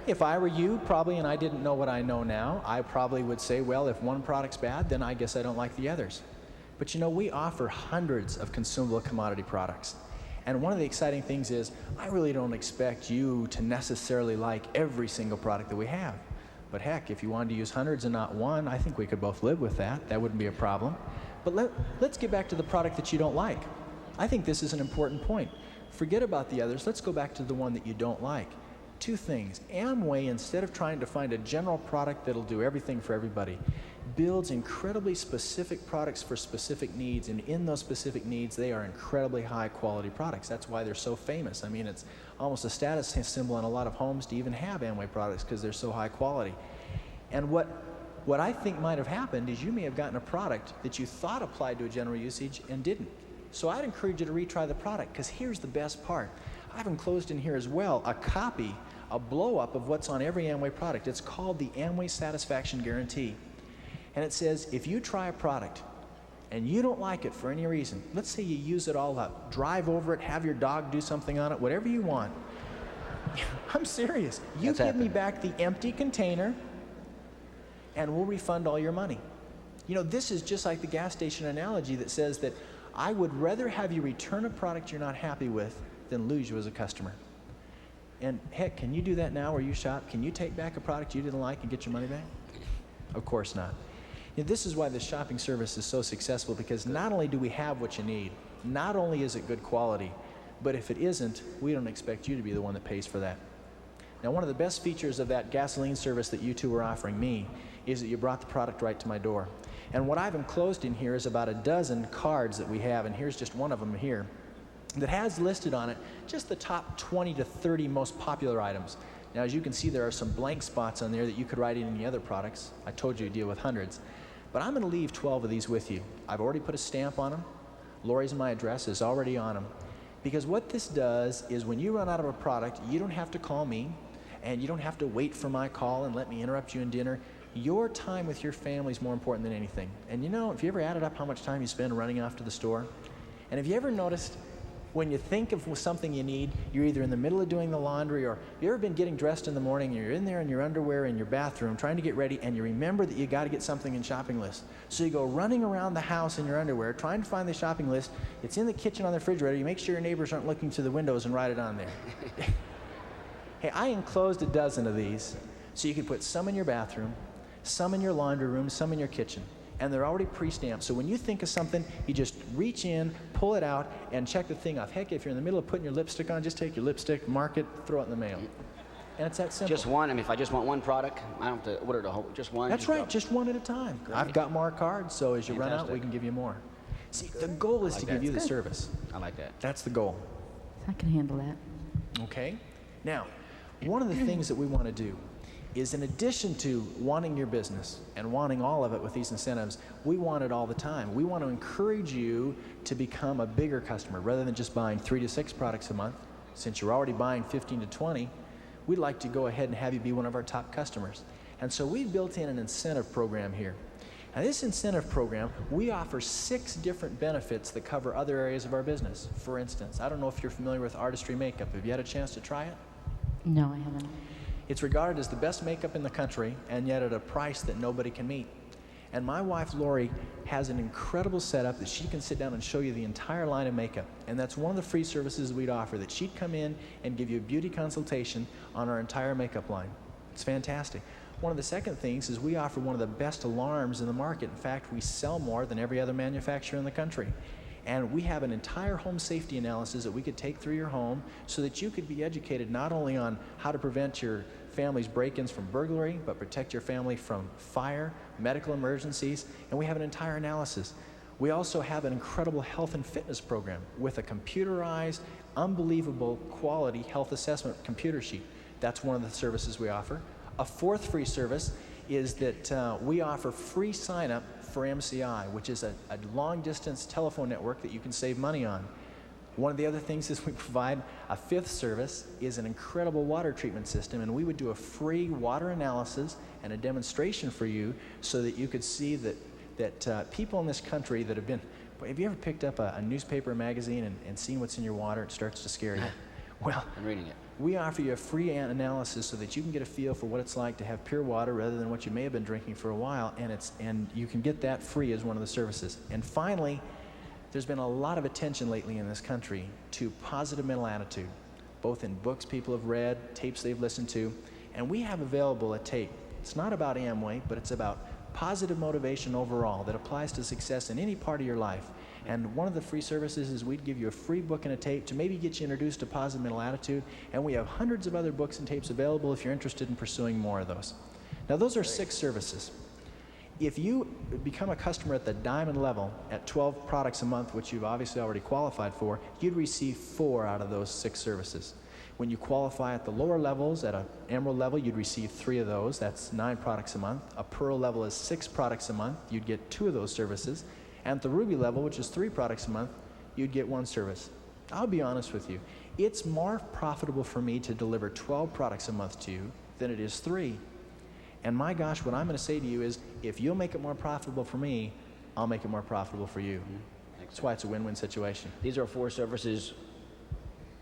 If I were you, probably, and I didn't know what I know now, I probably would say, well, if one product's bad, then I guess I don't like the others. But you know, we offer hundreds of consumable commodity products. And one of the exciting things is, I really don't expect you to necessarily like every single product that we have. But heck, if you wanted to use hundreds and not one, I think we could both live with that. That wouldn't be a problem. But let's get back to the product that you don't like. I think this is an important point. Forget about the others. Let's go back to the one that you don't like. 2 things. AmWay, instead of trying to find a general product that'll do everything for everybody, builds incredibly specific products for specific needs, and in those specific needs, they are incredibly high quality products. That's why they're so famous. I mean, it's almost a status symbol in a lot of homes to even have AmWay products because they're so high quality. And what I think might have happened is you may have gotten a product that you thought applied to a general usage and didn't. So I'd encourage you to retry the product, because here's the best part. I've enclosed in here as well a copy, a blow-up of what's on every AmWay product. It's called the AmWay Satisfaction Guarantee. And it says, if you try a product and you don't like it for any reason, let's say you use it all up, drive over it, have your dog do something on it, whatever you want. I'm serious. You give me back the empty container and we'll refund all your money. You know, this is just like the gas station analogy that says that I would rather have you return a product you're not happy with than lose you as a customer. And heck, can you do that now where you shop? Can you take back a product you didn't like and get your money back? Of course not. You know, this is why this shopping service is so successful, because not only do we have what you need, not only is it good quality, but if it isn't, we don't expect you to be the one that pays for that. Now, one of the best features of that gasoline service that you two are offering me is that you brought the product right to my door. And what I've enclosed in here is about a dozen cards that we have, and here's just one of them here, that has listed on it just the top 20 to 30 most popular items. Now, as you can see, there are some blank spots on there that you could write in any other products. I told you to deal with hundreds. But I'm going to leave 12 of these with you. I've already put a stamp on them. Lori's my address is already on them. Because what this does is when you run out of a product, you don't have to call me, and you don't have to wait for my call and let me interrupt you in dinner. Your time with your family is more important than anything. And you know, if you ever added up how much time you spend running off to the store, and have you ever noticed when you think of something you need, you're either in the middle of doing the laundry, or you ever been getting dressed in the morning and you're in there in your underwear in your bathroom trying to get ready, and you remember that you got to get something in shopping list. So you go running around the house in your underwear trying to find the shopping list. It's in the kitchen on the refrigerator. You make sure your neighbors aren't looking to the windows and write it on there. Hey, I enclosed a dozen of these so you could put some in your bathroom, some in your laundry room, some in your kitchen. And they're already pre-stamped. So when you think of something, you just reach in, pull it out, and check the thing off. Heck, if you're in the middle of putting your lipstick on, just take your lipstick, mark it, throw it in the mail. And it's that simple. Just one? I mean, if I just want one product, I don't have to order the whole, just one? That's right, just one at a time. Great. I've got more cards, so as you run out, Fantastic. we can give you more. See, the goal is to give you the service. I like that. That's the goal. I can handle that. Okay? Now, one of the things that we want to do is, in addition to wanting your business and wanting all of it with these incentives, we want it all the time. We want to encourage you to become a bigger customer rather than just buying 3 to 6 products a month. Since you're already buying 15 to 20, we'd like to go ahead and have you be one of our top customers. And so we built in an incentive program here. Now, this incentive program, we offer 6 different benefits that cover other areas of our business. For instance, I don't know if you're familiar with artistry makeup. Have you had a chance to try it? No, I haven't. It's regarded as the best makeup in the country, and yet at a price that nobody can meet. And my wife, Lori, has an incredible setup that she can sit down and show you the entire line of makeup. And that's one of the free services we'd offer, that she'd come in and give you a beauty consultation on our entire makeup line. It's fantastic. One of the second things is we offer one of the best alarms in the market. In fact, we sell more than every other manufacturer in the country. And we have an entire home safety analysis that we could take through your home so that you could be educated not only on how to prevent your family's break-ins from burglary, but protect your family from fire, medical emergencies, and we have an entire analysis. We also have an incredible health and fitness program with a computerized, unbelievable quality health assessment computer sheet. That's one of the services we offer. A fourth free service is that we offer free sign-up for MCI, which is a long-distance telephone network that you can save money on. One of the other things is we provide a fifth service is an incredible water treatment system, and we would do a free water analysis and a demonstration for you so that you could see that people in this country that have been, have you ever picked up a newspaper or magazine and seen what's in your water? It starts to scare you. Well, I'm reading it. we offer you a free analysis so that you can get a feel for what it's like to have pure water rather than what you may have been drinking for a while, and you can get that free as one of the services. And finally, there's been a lot of attention lately in this country to positive mental attitude, both in books people have read, tapes they've listened to, and we have available a tape. It's not about AmWay, but it's about positive motivation overall that applies to success in any part of your life. And one of the free services is we'd give you a free book and a tape to maybe get you introduced to positive mental attitude, and we have hundreds of other books and tapes available if you're interested in pursuing more of those. Now, those are 6 services. If you become a customer at the diamond level at 12 products a month, which you've obviously already qualified for, you'd receive 4 out of those 6 services. When you qualify at the lower levels, at an emerald level, you'd receive 3 of those. That's 9 products a month. A pearl level is 6 products a month. You'd get 2 of those services. And at the ruby level, which is 3 products a month, you'd get 1 service. I'll be honest with you. It's more profitable for me to deliver 12 products a month to you than it is 3. And my gosh, what I'm going to say to you is, if you'll make it more profitable for me, I'll make it more profitable for you. That's why it's a win-win situation. These are 4 services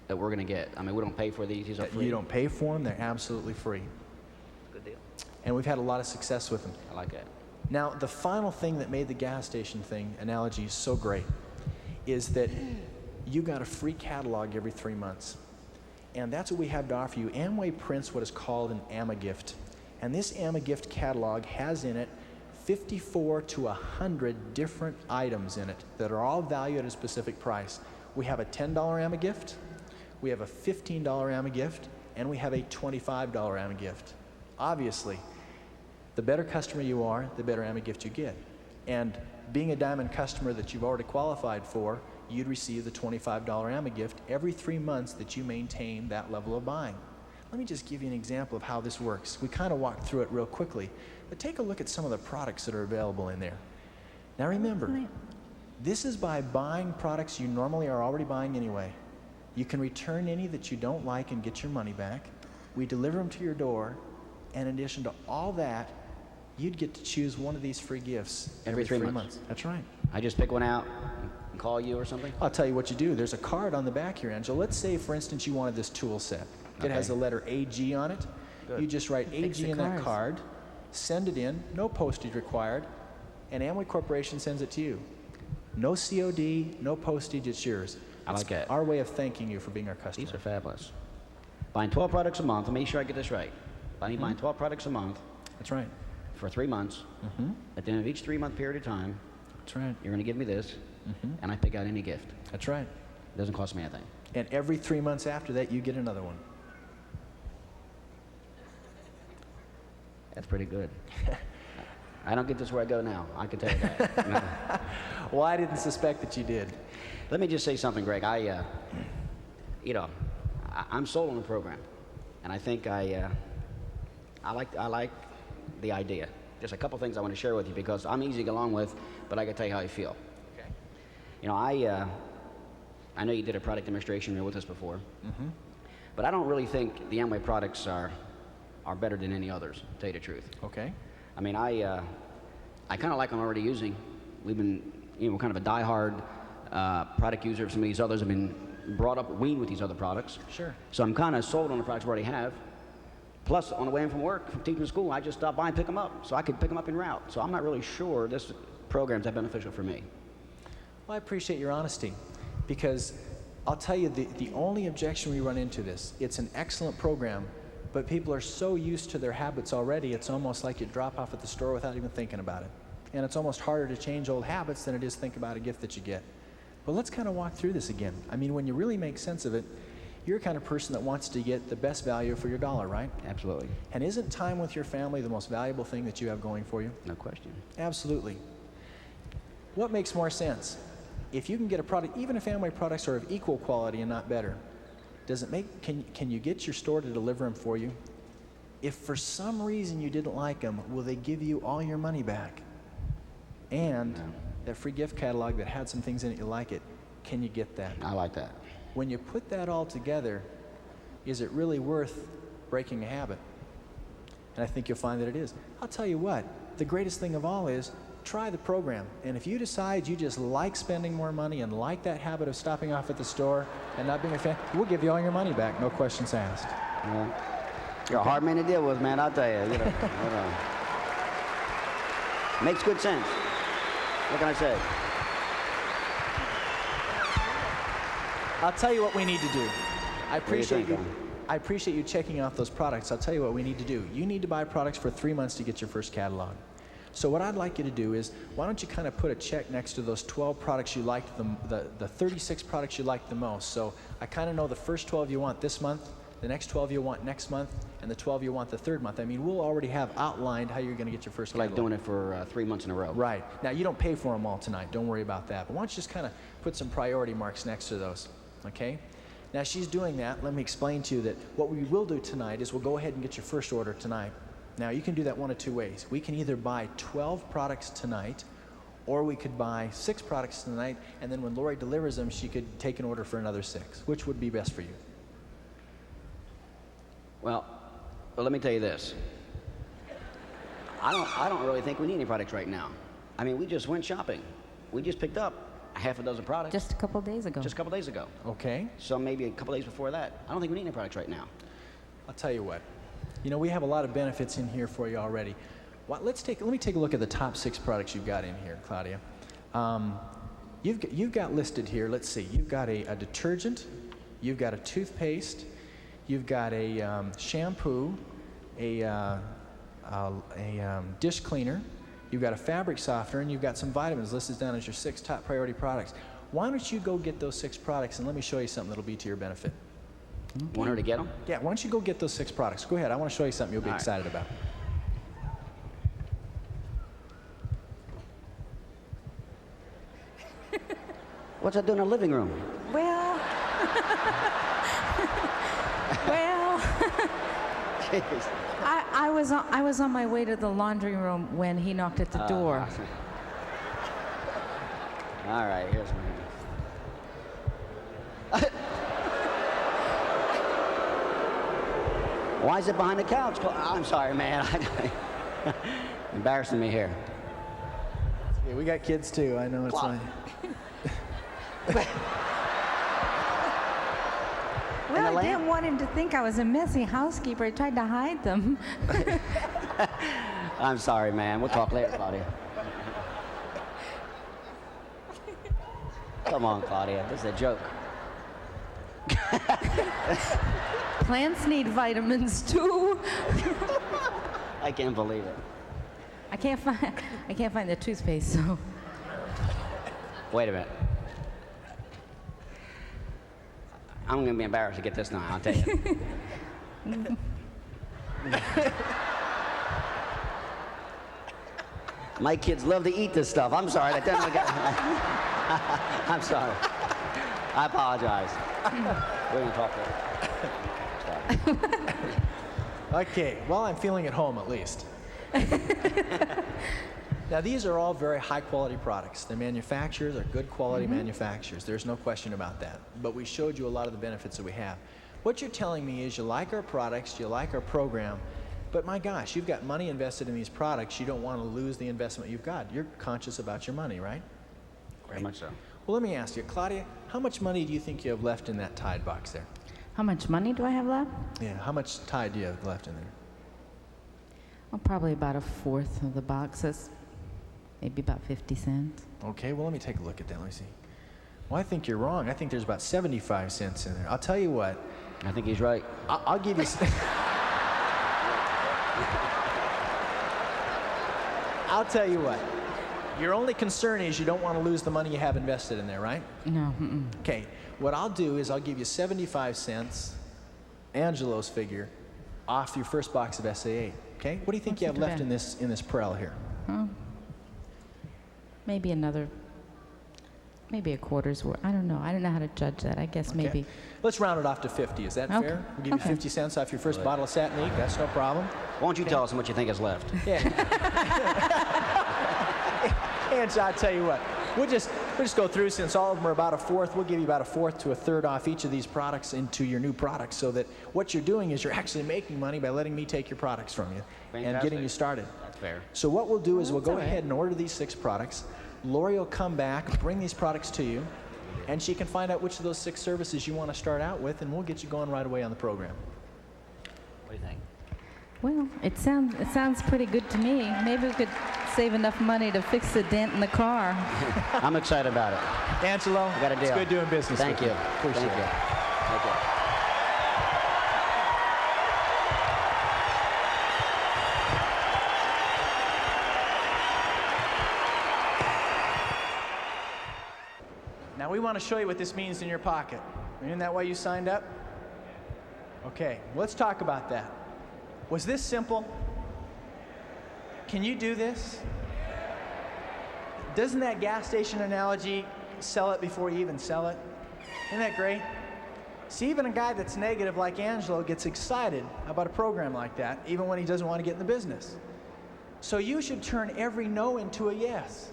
that we're going to get. I mean, we don't pay for these. These are free. You don't pay for them. They're absolutely free. Good deal. And we've had a lot of success with them. I like that. Now, the final thing that made the gas station thing analogy so great is that you got a free catalog every 3 months. And that's what we have to offer you. AmWay prints what is called an AmAgift. And this AmAgift catalog has in it 54 to 100 different items in it that are all valued at a specific price. We have a $10 AmAgift, we have a $15 AmAgift, and we have a $25 AmAgift. Obviously, the better customer you are, the better AmAgift you get. And being a diamond customer that you've already qualified for, you'd receive the $25 AmAgift every 3 months that you maintain that level of buying. Let me just give you an example of how this works. We kind of walked through it real quickly, but take a look at some of the products that are available in there. Now remember, this is by buying products you normally are already buying anyway. You can return any that you don't like and get your money back. We deliver them to your door, and in addition to all that, you'd get to choose one of these free gifts Every 3 months. That's right. I just pick one out and call you or something? I'll tell you what you do. There's a card on the back here, Angela. Let's say, for instance, you wanted this tool set. It has the letter AG on it. Good. You just write AG in that card, send it in, no postage required, and AmWay Corporation sends it to you. No COD, no postage, it's yours. I like that. Our way of thanking you for being our customer. These are fabulous. Buying 12 products a month, let me make sure I get this right. Buying 12 products a month. That's right. For 3 months. At the end of each 3-month period of time, that's right. You're going to give me this, and I pick out any gift. That's right. It doesn't cost me anything. And every 3 months after that, you get another one. That's pretty good. I don't get this where I go now. I can tell you that. Well, I didn't suspect that you did. Let me just say something, Greg. I'm sold on the program, and I think I like the idea. Just a couple things I want to share with you because I'm easy to get along with, but I can tell you how I feel. Okay. You know, I know you did a product demonstration here with us before, but I don't really think the AmWay products are better than any others, to tell you the truth. Okay. I mean, I kind of like what I'm already using. We've been, kind of a die-hard product user of some of these others. I've been brought up, weaned with these other products. Sure. So I'm kind of sold on the products we already have. Plus, on the way in from work, from teaching school, I just stop by and pick them up. So I could pick them up en route. So I'm not really sure this program's that beneficial for me. Well, I appreciate your honesty because I'll tell you the only objection we run into this, it's an excellent program, but people are so used to their habits already, it's almost like you drop off at the store without even thinking about it. And it's almost harder to change old habits than it is think about a gift that you get. But let's kind of walk through this again. I mean, when you really make sense of it, you're the kind of person that wants to get the best value for your dollar, right? Absolutely. And isn't time with your family the most valuable thing that you have going for you? No question. Absolutely. What makes more sense? If you can get a product, even if AmWay products are of equal quality and not better, does it make, can you get your store to deliver them for you? If for some reason you didn't like them, will they give you all your money back? And that free gift catalog that had some things in it you like it, can you get that? I like that. When you put that all together, is it really worth breaking a habit? And I think you'll find that it is. I'll tell you what, the greatest thing of all is try the program. And if you decide you just like spending more money and like that habit of stopping off at the store and not being a fan, we'll give you all your money back, no questions asked. Yeah. You're a hard man to deal with, man, I'll tell you. Makes good sense. What can I say? I'll tell you what we need to do. I appreciate think, I appreciate you checking off those products. I'll tell you what we need to do. You need to buy products for 3 months to get your first catalog. So what I'd like you to do is, why don't you kind of put a check next to those 12 products you liked, the 36 products you liked the most. So I kind of know the first 12 you want this month, the next 12 you want next month, and the 12 you want the third month. I mean, we'll already have outlined how you're going to get your first catalog. Like doing it for 3 months in a row. Right. Now, you don't pay for them all tonight. Don't worry about that. But why don't you just kind of put some priority marks next to those, okay? Now, she's doing that. Let me explain to you that what we will do tonight is we'll go ahead and get your first order tonight. Now, you can do that one of two ways. We can either buy 12 products tonight, or we could buy 6 products tonight, and then when Lori delivers them, she could take an order for another 6. Which would be best for you? Well, let me tell you this. I don't really think we need any products right now. I mean, we just went shopping. We just picked up a half a dozen products. Just a couple days ago. Just a couple days ago. Okay. So maybe a couple days before that. I don't think we need any products right now. I'll tell you what. You know, we have a lot of benefits in here for you already. Let me take a look at the top 6 products you've got in here, Claudia. You've got listed here, let's see, you've got a detergent, you've got a toothpaste, you've got a shampoo, a dish cleaner, you've got a fabric softener, and you've got some vitamins listed down as your 6 top priority products. Why don't you go get those 6 products and let me show you something that'll be to your benefit. Want her to get them? Yeah, why don't you go get those 6 products? Go ahead, I want to show you something you'll be excited about. What's that doing in the living room? Well, Jeez. I was on my way to the laundry room when he knocked at the door. All right, here's my... Why is it behind the couch? I'm sorry, man. Embarrassing me here. Yeah, we got kids too. I know it's fine. Well, I didn't want him to think I was a messy housekeeper. I tried to hide them. I'm sorry, man. We'll talk later, Claudia. Come on, Claudia. This is a joke. Plants need vitamins too. I can't believe it. I can't find the toothpaste, so. Wait a minute. I'm going to be embarrassed to get this now, I'll tell you. My kids love to eat this stuff. I'm sorry. I'm sorry. I apologize. We're going to talk later. Okay, well, I'm feeling at home at least. Now, these are all very high-quality products. The manufacturers are good quality manufacturers. There's no question about that. But we showed you a lot of the benefits that we have. What you're telling me is you like our products, you like our program, but my gosh, you've got money invested in these products. You don't want to lose the investment you've got. You're conscious about your money, right? Very much so. Well, let me ask you, Claudia, how much money do you think you have left in that Tide box there? How much money do I have left? Yeah, how much Tide do you have left in there? Well, probably about a fourth of the box. That's maybe about 50 cents. Okay, well, let me take a look at that. Let me see. Well, I think you're wrong. I think there's about 75 cents in there. I'll tell you what. I think he's right. I'll give you... I'll tell you what. Your only concern is you don't want to lose the money you have invested in there, right? No. Okay, what I'll do is I'll give you 75 cents, Angelo's figure, off your first box of SA8. Okay? What do you think you have left in this Perel here? Maybe a quarter's worth. I don't know. I don't know how to judge that. I guess maybe. Let's round it off to 50. Is that fair? We'll give you 50 cents off your first bottle of Satin Ink. That's no problem. Why don't you tell us how much you think is left? Yeah. And I'll tell you what. We'll just go through, since all of them are about a fourth, we'll give you about a fourth to a third off each of these products into your new products, so that what you're doing is you're actually making money by letting me take your products from you and getting you started. That's fair. So what we'll do is we'll go ahead and order these 6 products. Lori will come back, bring these products to you, and she can find out which of those 6 services you want to start out with, and we'll get you going right away on the program. What do you think? Well, it sounds pretty good to me. Maybe we could save enough money to fix the dent in the car. I'm excited about it. Angelo, I got a deal. It's good doing business Thank with you. Appreciate Thank it. you. Thank you. Now we want to show you what this means in your pocket. Isn't that why you signed up? Okay, let's talk about that. Was this simple? Can you do this? Doesn't that gas station analogy sell it before you even sell it? Isn't that great? See, even a guy that's negative like Angelo gets excited about a program like that, even when he doesn't want to get in the business. So you should turn every no into a yes.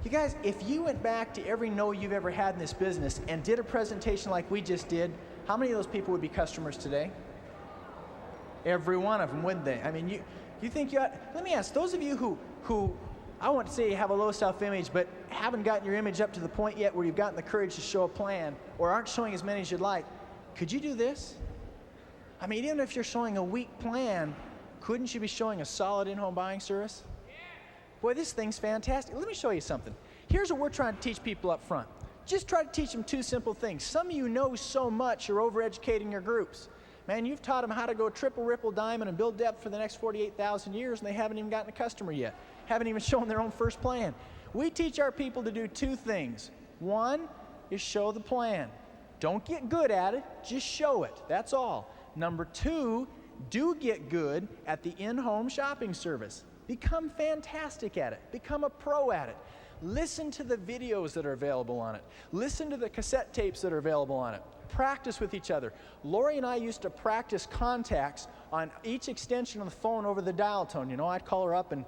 You guys, if you went back to every no you've ever had in this business and did a presentation like we just did, how many of those people would be customers today? Every one of them, wouldn't they? I mean, you think you ought... Let me ask, those of you who I won't say you have a low self-image, but haven't gotten your image up to the point yet where you've gotten the courage to show a plan, or aren't showing as many as you'd like, could you do this? I mean, even if you're showing a weak plan, couldn't you be showing a solid in-home buying service? Boy, this thing's fantastic. Let me show you something. Here's what we're trying to teach people up front. Just try to teach them 2 simple things. Some of you know so much, you're overeducating your groups. Man, you've taught them how to go triple, ripple, diamond, and build depth for the next 48,000 years, and they haven't even gotten a customer yet. Haven't even shown their own first plan. We teach our people to do 2 things. One is show the plan. Don't get good at it, just show it. That's all. Number 2, do get good at the in-home shopping service. Become fantastic at it. Become a pro at it. Listen to the videos that are available on it. Listen to the cassette tapes that are available on it. Practice with each other. Lori and I used to practice contacts on each extension of the phone over the dial tone. You know, I'd call her up and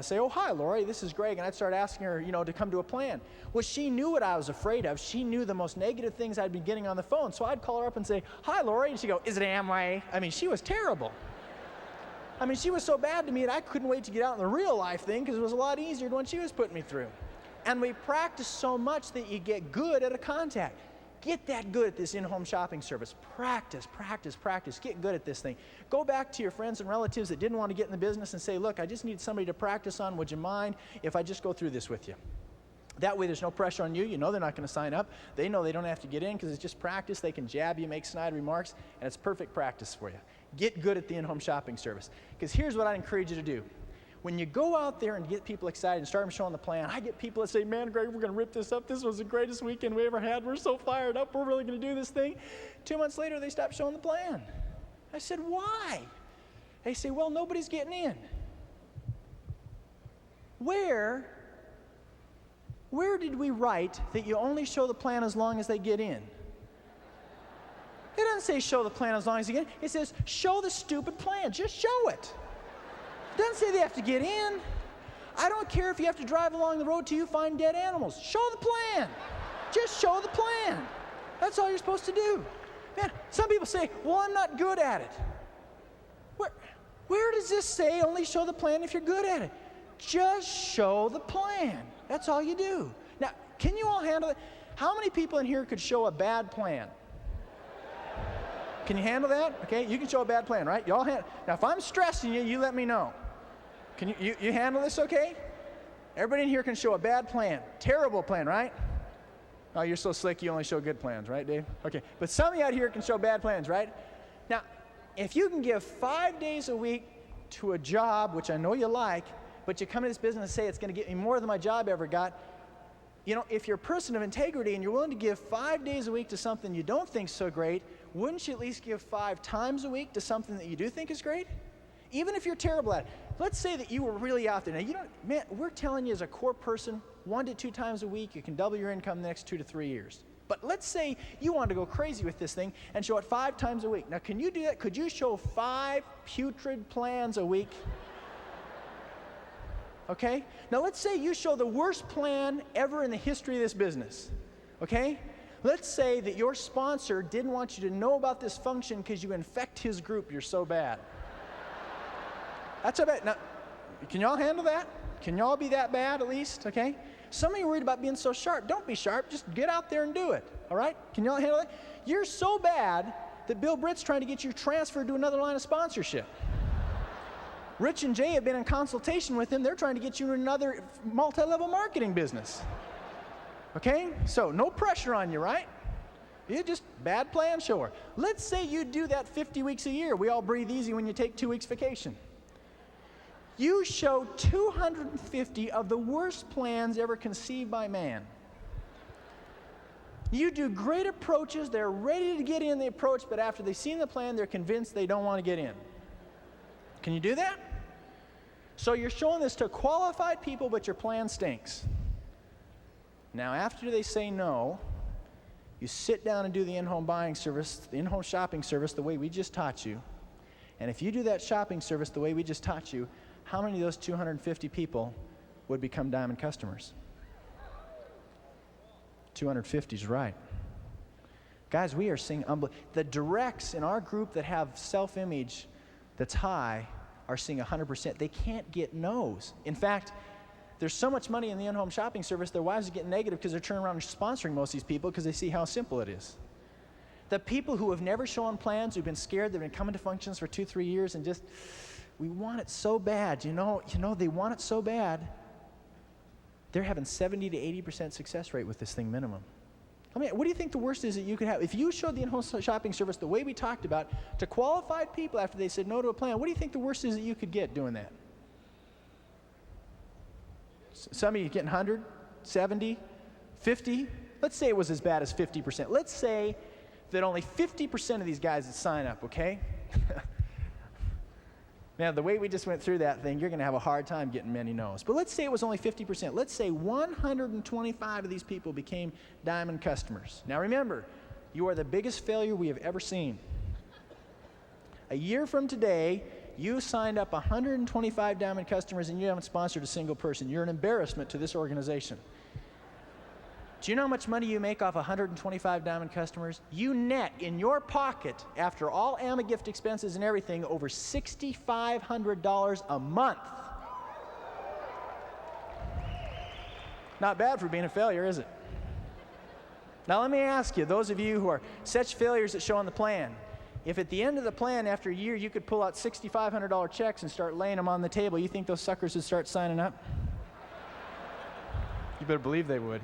say, oh, hi, Lori, this is Greg. And I'd start asking her, you know, to come to a plan. Well, she knew what I was afraid of. She knew the most negative things I'd be getting on the phone. So I'd call her up and say, hi, Lori. And she'd go, is it AmWay? I mean, she was terrible. I mean, she was so bad to me that I couldn't wait to get out in the real life thing because it was a lot easier than what she was putting me through. And we practice so much that you get good at a contact. Get that good at this in-home shopping service. Practice, practice, practice. Get good at this thing. Go back to your friends and relatives that didn't want to get in the business and say, look, I just need somebody to practice on. Would you mind if I just go through this with you? That way there's no pressure on you. You know they're not going to sign up. They know they don't have to get in because it's just practice. They can jab you, make snide remarks, and it's perfect practice for you. Get good at the in-home shopping service. Because here's what I'd encourage you to do. When you go out there and get people excited and start them showing the plan, I get people that say, man, Greg, we're going to rip this up. This was the greatest weekend we ever had. We're so fired up. We're really going to do this thing. 2 months later, they stop showing the plan. I said, why? They say, well, nobody's getting in. Where did we write that you only show the plan as long as they get in? It doesn't say show the plan as long as you get in. It says show the stupid plan. Just show it. It doesn't say they have to get in. I don't care if you have to drive along the road till you find dead animals. Show the plan. Just show the plan. That's all you're supposed to do. Man, some people say, well, I'm not good at it. Where does this say only show the plan if you're good at it? Just show the plan. That's all you do. Now, can you all handle it? How many people in here could show a bad plan? Can you handle that? Okay, you can show a bad plan, right? You all now, if I'm stressing you, you let me know. Can you handle this okay? Everybody in here can show a bad plan. Terrible plan, right? Oh, you're so slick, you only show good plans, right, Dave? Okay, but some of you out here can show bad plans, right? Now, if you can give 5 days a week to a job, which I know you like, but you come to this business and say it's going to get me more than my job ever got, you know, if you're a person of integrity and you're willing to give 5 days a week to something you don't think is so great, wouldn't you at least give 5 times a week to something that you do think is great? Even if you're terrible at it. Let's say that you were really out there. Now, you don't, man, we're telling you as a core person, 1 to 2 times a week, you can double your income the next 2 to 3 years. But let's say you want to go crazy with this thing and show it 5 times a week. Now, can you do that? Could you show 5 putrid plans a week? Okay? Now, let's say you show the worst plan ever in the history of this business. Okay? Let's say that your sponsor didn't want you to know about this function because you infect his group. You're so bad. That's so bad. Now, can y'all handle that? Can y'all be that bad at least? Okay? Some of you are worried about being so sharp. Don't be sharp. Just get out there and do it. All right? Can y'all handle that? You're so bad that Bill Britt's trying to get you transferred to another line of sponsorship. Rich and Jay have been in consultation with him. They're trying to get you in another multi-level marketing business. Okay? So no pressure on you, right? You just bad plan, sure. Let's say you do that 50 weeks a year. We all breathe easy when you take 2 weeks vacation. You show 250 of the worst plans ever conceived by man. You do great approaches. They're ready to get in the approach, but after they've seen the plan, they're convinced they don't want to get in. Can you do that? So you're showing this to qualified people, but your plan stinks. Now, after they say no, you sit down and do the in-home buying service, the in-home shopping service the way we just taught you. And if you do that shopping service the way we just taught you, how many of those 250 people would become diamond customers? 250 is right. Guys, we are seeing the directs in our group that have self-image that's high are seeing 100%. They can't get no's. In fact, there's so much money in the in-home shopping service, their wives are getting negative because they're turning around and sponsoring most of these people because they see how simple it is. The people who have never shown plans, who've been scared, they've been coming to functions for 2-3 years and just, we want it so bad, you know, they want it so bad. They're having 70 to 80% success rate with this thing minimum. I mean, what do you think the worst is that you could have? If you showed the in-home shopping service the way we talked about to qualified people after they said no to a plan, what do you think the worst is that you could get doing that? Some of you getting 100, 70, 50. Let's say it was as bad as 50%. Let's say that only 50% of these guys that sign up, okay? Now, the way we just went through that thing, you're going to have a hard time getting many no's. But let's say it was only 50%. Let's say 125 of these people became diamond customers. Now remember, you are the biggest failure we have ever seen. A year from today, you signed up 125 diamond customers and you haven't sponsored a single person. You're an embarrassment to this organization. Do you know how much money you make off 125 diamond customers? You net in your pocket, after all AmGift expenses and everything, over $6,500 a month. Not bad for being a failure, is it? Now let me ask you, those of you who are such failures that show on the plan, if at the end of the plan, after a year, you could pull out $6,500 checks and start laying them on the table, you think those suckers would start signing up? You better believe they would.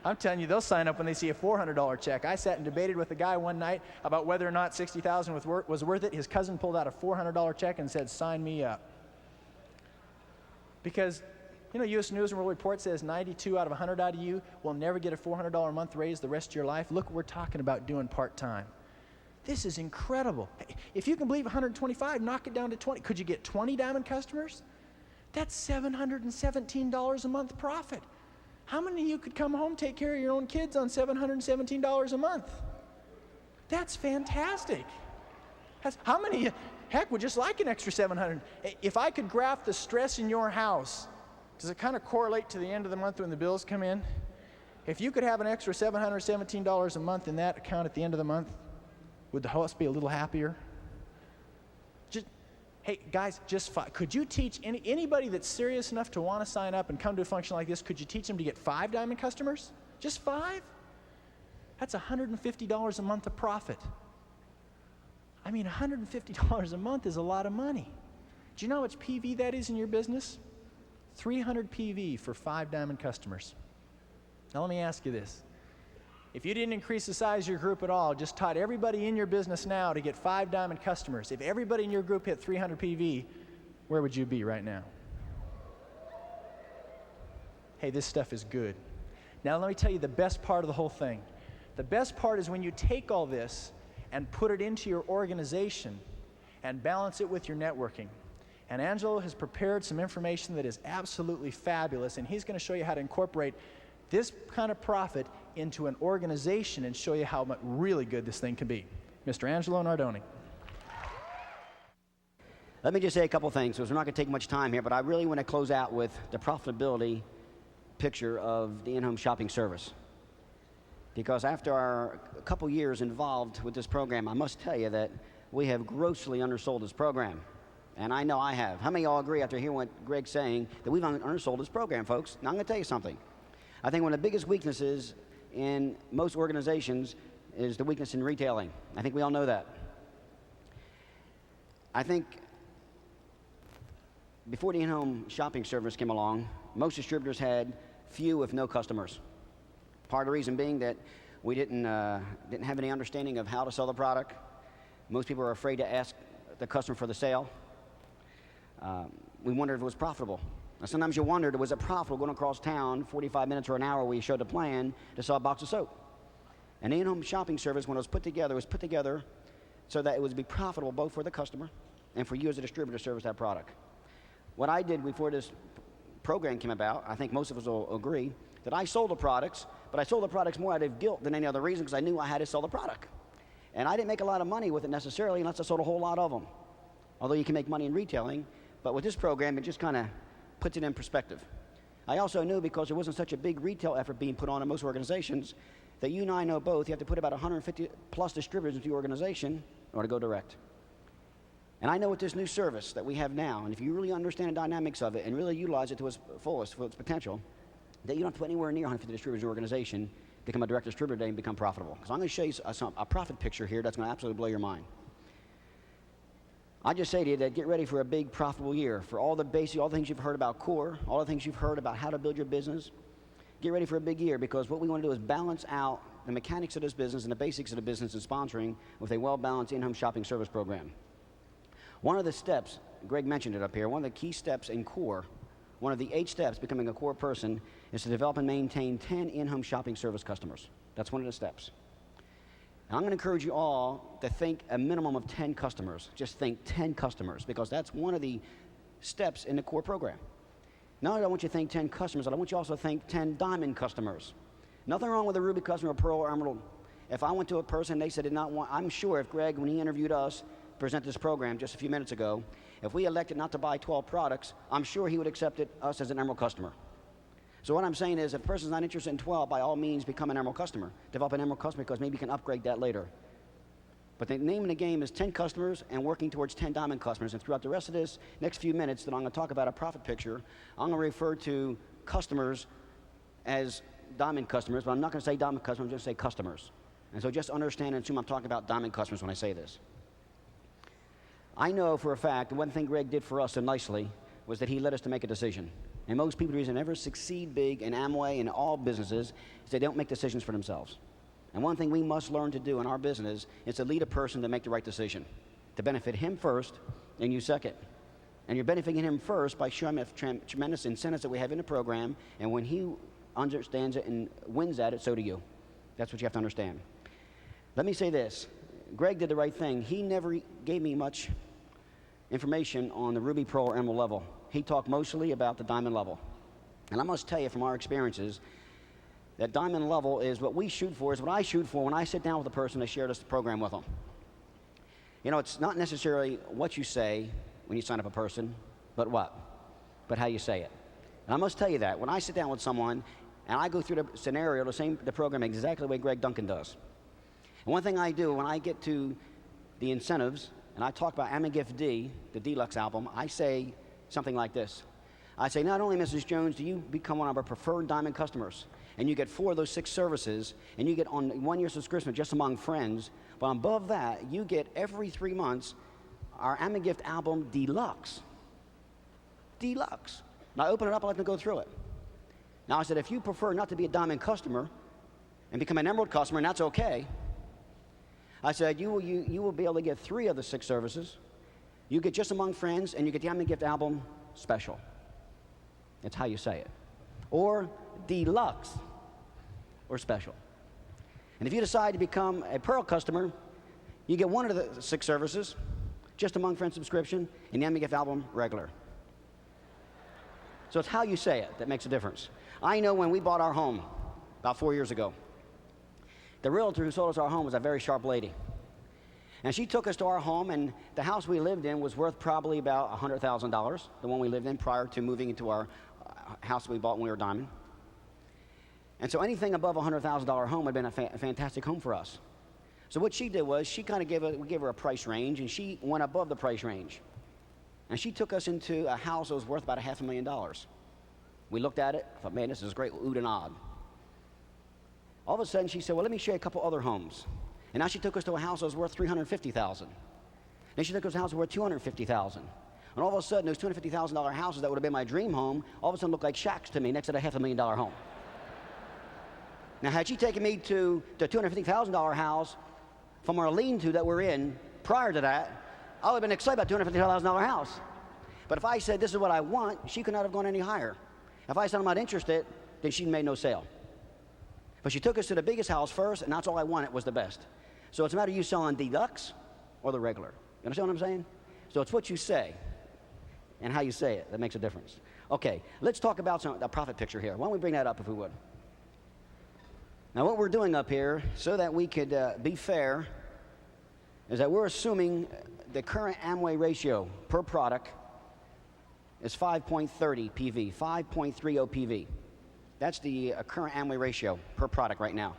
I'm telling you, they'll sign up when they see a $400 check. I sat and debated with a guy one night about whether or not $60,000 was worth it. His cousin pulled out a $400 check and said, sign me up. Because, you know, U.S. News and World Report says 92 out of 100 out of you will never get a $400 a month raise the rest of your life. Look what we're talking about doing part-time. This is incredible. If you can believe 125, knock it down to 20. Could you get 20 diamond customers? That's $717 a month profit. How many of you could come home, take care of your own kids on $717 a month? That's fantastic. How many, heck, would just like an extra $700? If I could graph the stress in your house, does it kind of correlate to the end of the month when the bills come in? If you could have an extra $717 a month in that account at the end of the month, would the house be a little happier? Hey, guys, could you teach anybody that's serious enough to want to sign up and come to a function like this, could you teach them to get 5 diamond customers? Just 5? That's $150 a month of profit. I mean, $150 a month is a lot of money. Do you know how much PV that is in your business? 300 PV for 5 diamond customers. Now let me ask you this. If you didn't increase the size of your group at all, just taught everybody in your business now to get 5 diamond customers, if everybody in your group hit 300 PV, where would you be right now? Hey, this stuff is good. Now let me tell you the best part of the whole thing. The best part is when you take all this and put it into your organization and balance it with your networking. And Angelo has prepared some information that is absolutely fabulous, and he's going to show you how to incorporate this kind of profit into an organization and show you how really good this thing can be. Mr. Angelo Nardoni. Let me just say a couple things, because we're not going to take much time here, but I really want to close out with the profitability picture of the InHome shopping service. Because after our couple years involved with this program, I must tell you that we have grossly undersold this program. And I know I have. How many of y'all agree after hearing what Greg's saying that we've undersold this program, folks? Now I'm going to tell you something. I think one of the biggest weaknesses in most organizations is the weakness in retailing. I think we all know that. I think before the InHome shopping service came along, most distributors had few, if no, customers. Part of the reason being that we didn't have any understanding of how to sell the product. Most people were afraid to ask the customer for the sale. We wondered if it was profitable. Now, sometimes you wondered, was it profitable going across town 45 minutes or an hour where you showed a plan to sell a box of soap? An in-home shopping service, when it was put together so that it would be profitable both for the customer and for you as a distributor to service that product. What I did before this program came about, I think most of us will agree, that I sold the products, but I sold the products more out of guilt than any other reason because I knew I had to sell the product. And I didn't make a lot of money with it necessarily unless I sold a whole lot of them. Although you can make money in retailing, but with this program, it just kind of puts it in perspective. I also knew, because there wasn't such a big retail effort being put on in most organizations, that you and I know both, you have to put about 150 plus distributors into your organization in order to go direct. And I know with this new service that we have now, and if you really understand the dynamics of it and really utilize it to its fullest, for its potential, that you don't have to put anywhere near 150 distributors in your organization, become a direct distributor today and become profitable. Because I'm going to show you a profit picture here that's going to absolutely blow your mind. I just say to you that get ready for a big profitable year. For all the basic, all the things you've heard about core, all the things you've heard about how to build your business, get ready for a big year, because what we want to do is balance out the mechanics of this business and the basics of the business and sponsoring with a well-balanced in-home shopping service program. One of the steps, Greg mentioned it up here, one of the key steps in core, one of the 8 steps becoming a core person is to develop and maintain 10 in-home shopping service customers. That's one of the steps. And I'm going to encourage you all to think a minimum of 10 customers. Just think 10 customers, because that's one of the steps in the core program. Not only do I want you to think 10 customers, but I want you also to think 10 diamond customers. Nothing wrong with a ruby customer, or pearl, or emerald. If I went to a person, they said did not want, I'm sure if Greg, when he interviewed us, present this program just a few minutes ago, if we elected not to buy 12 products, I'm sure he would accept us as an emerald customer. So what I'm saying is, if a person's not interested in 12, by all means, become an emerald customer. Develop an emerald customer, because maybe you can upgrade that later. But the name of the game is 10 customers and working towards 10 diamond customers. And throughout the rest of this next few minutes that I'm going to talk about a profit picture, I'm going to refer to customers as diamond customers, but I'm not going to say diamond customers, I'm just going to say customers. And so just understand and assume I'm talking about diamond customers when I say this. I know for a fact, the one thing Greg did for us so nicely was that he led us to make a decision. And most people, the reason they never succeed big in AmWay and all businesses is they don't make decisions for themselves. And one thing we must learn to do in our business is to lead a person to make the right decision, to benefit him first and you second. And you're benefiting him first by showing him the tremendous incentives that we have in the program, and when he understands it and wins at it, so do you. That's what you have to understand. Let me say this. Greg did the right thing. He never gave me much information on the ruby, pearl, or emerald level. He talked mostly about the diamond level. And I must tell you from our experiences that diamond level is what we shoot for, is what I shoot for when I sit down with a person to share this program with them. You know, it's not necessarily what you say when you sign up a person, but what? But how you say it. And I must tell you that when I sit down with someone and I go through the scenario, the program exactly the way Greg Duncan does. And one thing I do when I get to the incentives and I talk about AmWay Gift D, the deluxe album, I say something like this. I say, not only, Mrs. Jones, do you become one of our preferred diamond customers, and you get 4 of those 6 services, and you get on 1-year subscription just among friends, but above that, you get every 3 months our AmWay Gift album deluxe. Deluxe. Now I open it up, I let them go through it. Now I said, if you prefer not to be a diamond customer and become an emerald customer, and that's okay, I said, you will be able to get 3 of the 6 services. You get just among friends, and you get the AmWay Gift album special. That's how you say it. Or deluxe, or special. And if you decide to become a pearl customer, you get 1 of the 6 services, just among friends subscription, and the AmWay Gift album regular. So it's how you say it that makes a difference. I know when we bought our home about 4 years ago, the realtor who sold us our home was a very sharp lady. And she took us to our home, and the house we lived in was worth probably about $100,000, the one we lived in prior to moving into our house we bought when we were diamond. And so anything above a $100,000 home would have been a fantastic home for us. So what she did was she kind of we gave her a price range, and she went above the price range. And she took us into a house that was worth about $500,000. We looked at it, thought, man, this is great, ood and odd. All of a sudden, she said, well, let me show you a couple other homes. And now she took us to a house that was worth $350,000. Then she took us to a house that was worth $250,000. And all of a sudden, those $250,000 houses that would have been my dream home, all of a sudden looked like shacks to me next to the $500,000 home. Now, had she taken me to the $250,000 house from our lean-to that we're in prior to that, I would have been excited about $250,000 house. But if I said, this is what I want, she could not have gone any higher. If I said I'm not interested, then she made no sale. But she took us to the biggest house first, and that's all I wanted was the best. So it's a matter of you selling deluxe or the regular. You understand what I'm saying? So it's what you say and how you say it that makes a difference. Okay, let's talk about a profit picture here. Why don't we bring that up if we would? Now what we're doing up here, so that we could be fair, is that we're assuming the current AmWay ratio per product is 5.30 PV, 5.30 PV. That's the current AmWay ratio per product right now.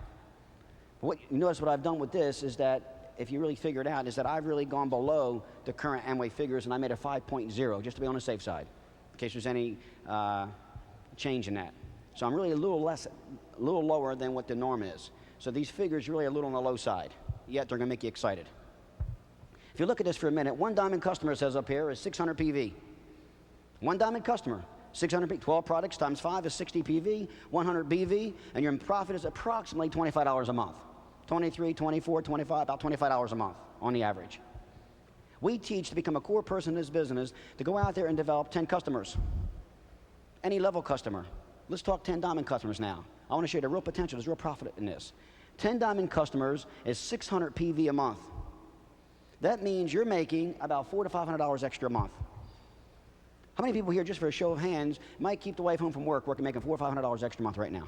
But you notice what I've done with this is that, if you really figure it out, is that I've really gone below the current AmWay figures, and I made a 5.0 just to be on the safe side, in case there's any change in that. So I'm really a little lower than what the norm is. So these figures are really a little on the low side, yet they're going to make you excited. If you look at this for a minute, 1 diamond customer says up here is 600 PV. 1 diamond customer, 600 PV, 12 products times 5 is 60 PV, 100 BV, and your profit is approximately $25 a month. 23, 24, 25, about $25 a month on the average. We teach to become a core person in this business to go out there and develop 10 customers. Any level customer. Let's talk 10 diamond customers now. I want to show you the real potential. There's real profit in this. 10 diamond customers is 600 PV a month. That means you're making about $400 to $500 extra a month. How many people here, just for a show of hands, might keep the wife home from work making $400 or $500 extra a month right now?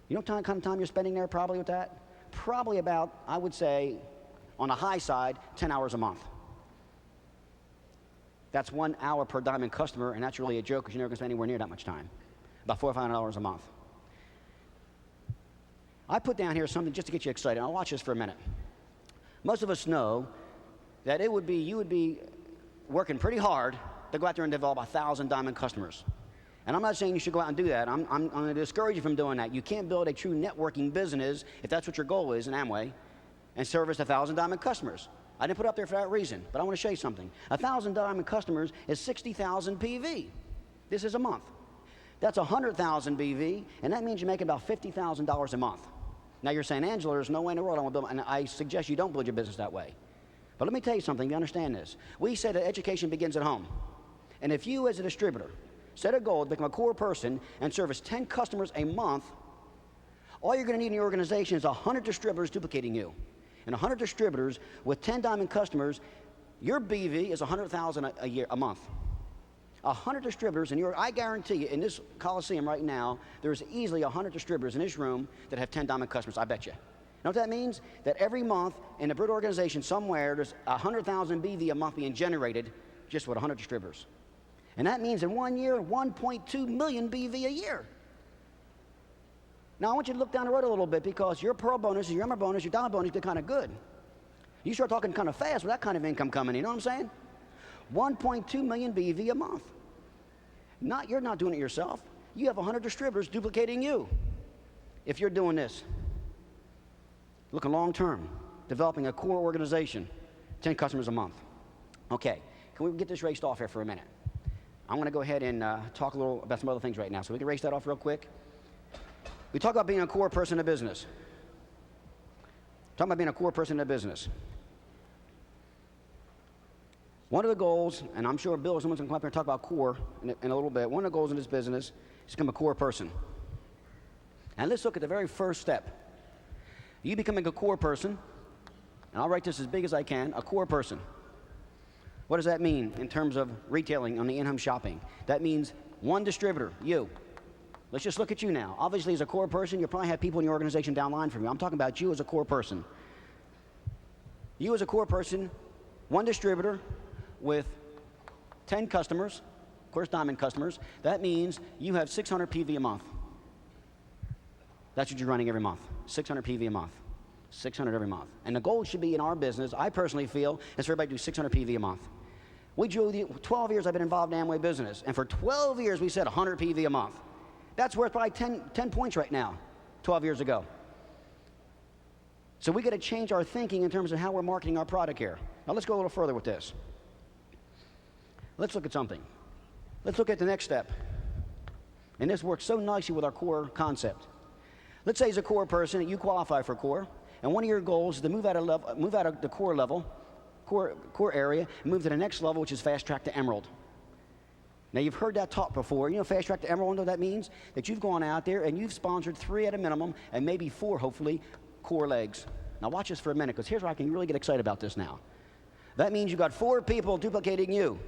You know what kind of time you're spending there probably with that? Probably about, I would say, on the high side, 10 hours a month. That's 1 hour per diamond customer, and that's really a joke because you're never going to spend anywhere near that much time. About $400 or $500 a month. I put down here something just to get you excited. I'll watch this for a minute. Most of us know that you would be working pretty hard to go out there and develop 1,000 diamond customers. And I'm not saying you should go out and do that. I'm going to discourage you from doing that. You can't build a true networking business, if that's what your goal is in AmWay, and service 1,000 diamond customers. I didn't put it up there for that reason, but I want to show you something. 1,000 diamond customers is 60,000 PV. This is a month. That's 100,000 BV, and that means you're making about $50,000 a month. Now you're saying, Angela, there's no way in the world I want to build, and I suggest you don't build your business that way. But let me tell you something, you understand this. We say that education begins at home. And if you as a distributor set a goal to become a core person and service 10 customers a month, all you're going to need in your organization is 100 distributors duplicating you. And 100 distributors with 10 diamond customers, your BV is 100,000 a month. 100 distributors, and I guarantee you, in this Coliseum right now, there's easily 100 distributors in this room that have 10 diamond customers, I bet you. You know what that means? That every month in a Brit organization somewhere, there's 100,000 BV a month being generated just with 100 distributors. And that means in 1 year, 1.2 million BV a year. Now, I want you to look down the road a little bit because your pearl bonuses, your emerald bonus, your diamond bonus get kind of good. You start talking kind of fast with that kind of income coming in, you know what I'm saying? 1.2 million BV a month. You're not doing it yourself. You have 100 distributors duplicating you. If you're doing this, looking long term, developing a core organization, 10 customers a month. Okay, can we get this raced off here for a minute? I'm going to go ahead and talk a little about some other things right now. So we can race that off real quick. We talk about being a core person in business. Talk about being a core person in business. One of the goals, and I'm sure Bill or someone's going to come up here and talk about core in a little bit. One of the goals in this business is to become a core person. And let's look at the very first step. You becoming a core person, and I'll write this as big as I can, a core person. What does that mean in terms of retailing on the InHome shopping? That means one distributor, you. Let's just look at you now. Obviously, as a core person, you'll probably have people in your organization downline from you. I'm talking about you as a core person. You as a core person, one distributor with 10 customers, of course, diamond customers. That means you have 600 PV a month. That's what you're running every month, 600 PV a month, 600 every month. And the goal should be in our business, I personally feel, is for everybody to do 600 PV a month. 12 years I've been involved in AmWay business, and for 12 years we said 100 PV a month. That's worth probably 10 points right now, 12 years ago. So we got to change our thinking in terms of how we're marketing our product here. Now let's go a little further with this. Let's look at something. Let's look at the next step. And this works so nicely with our core concept. Let's say as a core person that you qualify for core, and one of your goals is to move out of the core level, core area, and move to the next level, which is fast track to emerald. Now you've heard that talk before. You know, fast track to emerald, you know what that means? That you've gone out there and you've sponsored 3 at a minimum, and maybe 4, hopefully, core legs. Now watch this for a minute, because here's where I can really get excited about this now. That means you've got 4 people duplicating you.